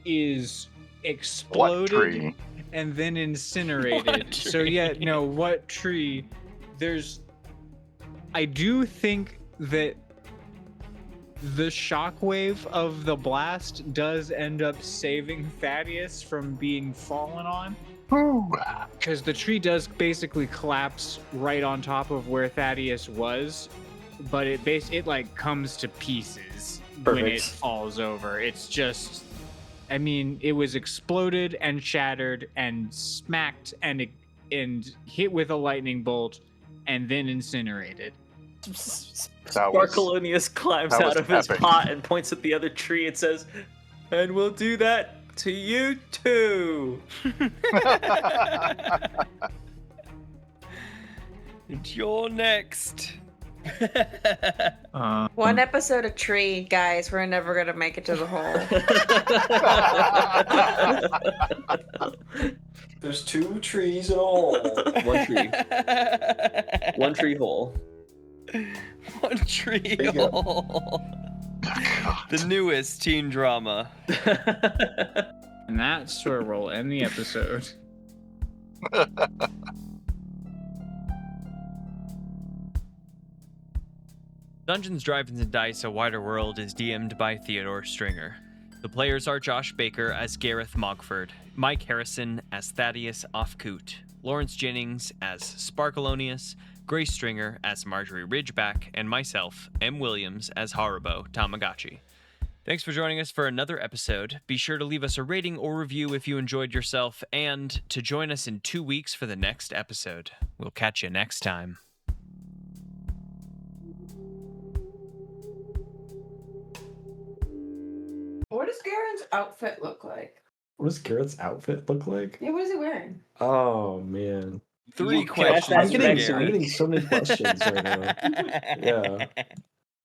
is What exploded tree? and then incinerated. What So tree? yeah, no, what tree? I do think that the shockwave of the blast does end up saving Thaddeus from being fallen on. Because the tree does basically collapse right on top of where Thaddeus was, but it like comes to pieces when it Perfect. falls over. It's just I mean, it was exploded and shattered and smacked and hit with a lightning bolt and then incinerated. Sparkleoneous climbs out of his pot and points at the other tree and says, "And we'll do that to you too." You're next. One episode of Tree, guys. We're never gonna make it to the hole. There's 2 trees in a hole. 1 tree. 1 tree hole. 1 tree hole. The newest teen drama. And that's where we'll end the episode. Dungeons, Drive-Ins, and Dice: A Wider World is DM'd by Theodore Stringer. The players are Josh Baker as Gareth Mogford, Mike Harrison as Thaddeus Ofkoot, Lawrence Jennings as Sparkleoneous, Grace Stringer as Margery Ridgeback, and myself, M. Williams, as Haribo Tamagotchi. Thanks for joining us for another episode. Be sure to leave us a rating or review if you enjoyed yourself, and to join us in 2 weeks for the next episode. We'll catch you next time. What does Gareth's outfit look like? What does Gareth's outfit look like? Yeah, what is he wearing? Oh man. 3 questions. I'm for getting Gareth. so many questions right now. Yeah.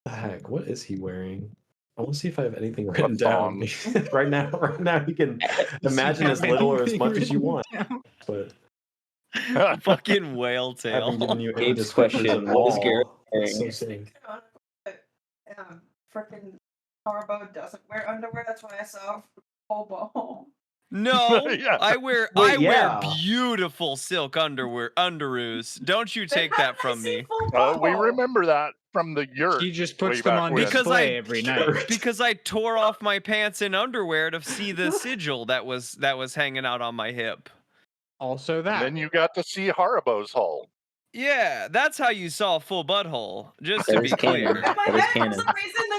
The heck, what is he wearing? I want to see if I have anything written down. right now, you can imagine as little or as much as you want. But Fucking whale I haven't tail. given you any Gabe's descriptors question, at what is all. Gareth It's wearing? so sick. Frickin' Haribo doesn't wear underwear. That's why I saw hobo. No, Yeah. I wear beautiful silk underoos. Don't you take that from me. We remember that from the yurt. He just way puts them back on when. display every night. Because I tore off my pants in underwear to see the sigil that was hanging out on my hip. Also that. Then you got to see Haribo's hole. Yeah, that's how you saw a full butthole. Just to That be is canon. clear. That is canon.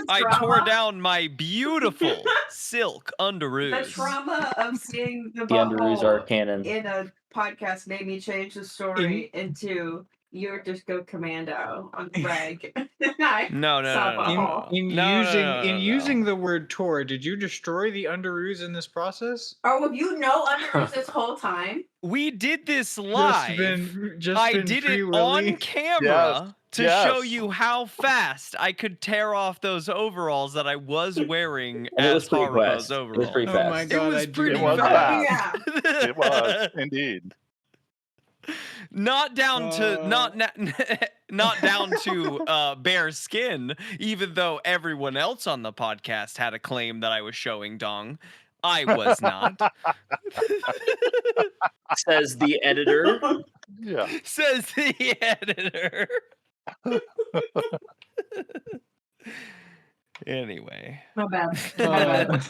I tore down my beautiful silk underoos. The trauma of seeing the underoos are butthole canon. in a podcast made me change the story into "You're Just Go Commando" on Greg. No. Using the word "tore," did you destroy the underoos in this process? Oh, have you underoos this whole time? We did this live. I did it on camera to show you how fast I could tear off those overalls that I was wearing as Haribo's overalls. It was pretty fast. Oh my god, It was I do pretty remember fast. that. Yeah. It was indeed. Not down to not down to bare skin, even though everyone else on the podcast had a claim that I was showing dong. I was not. Says the editor. Yeah. Says the editor. Anyway. My bad.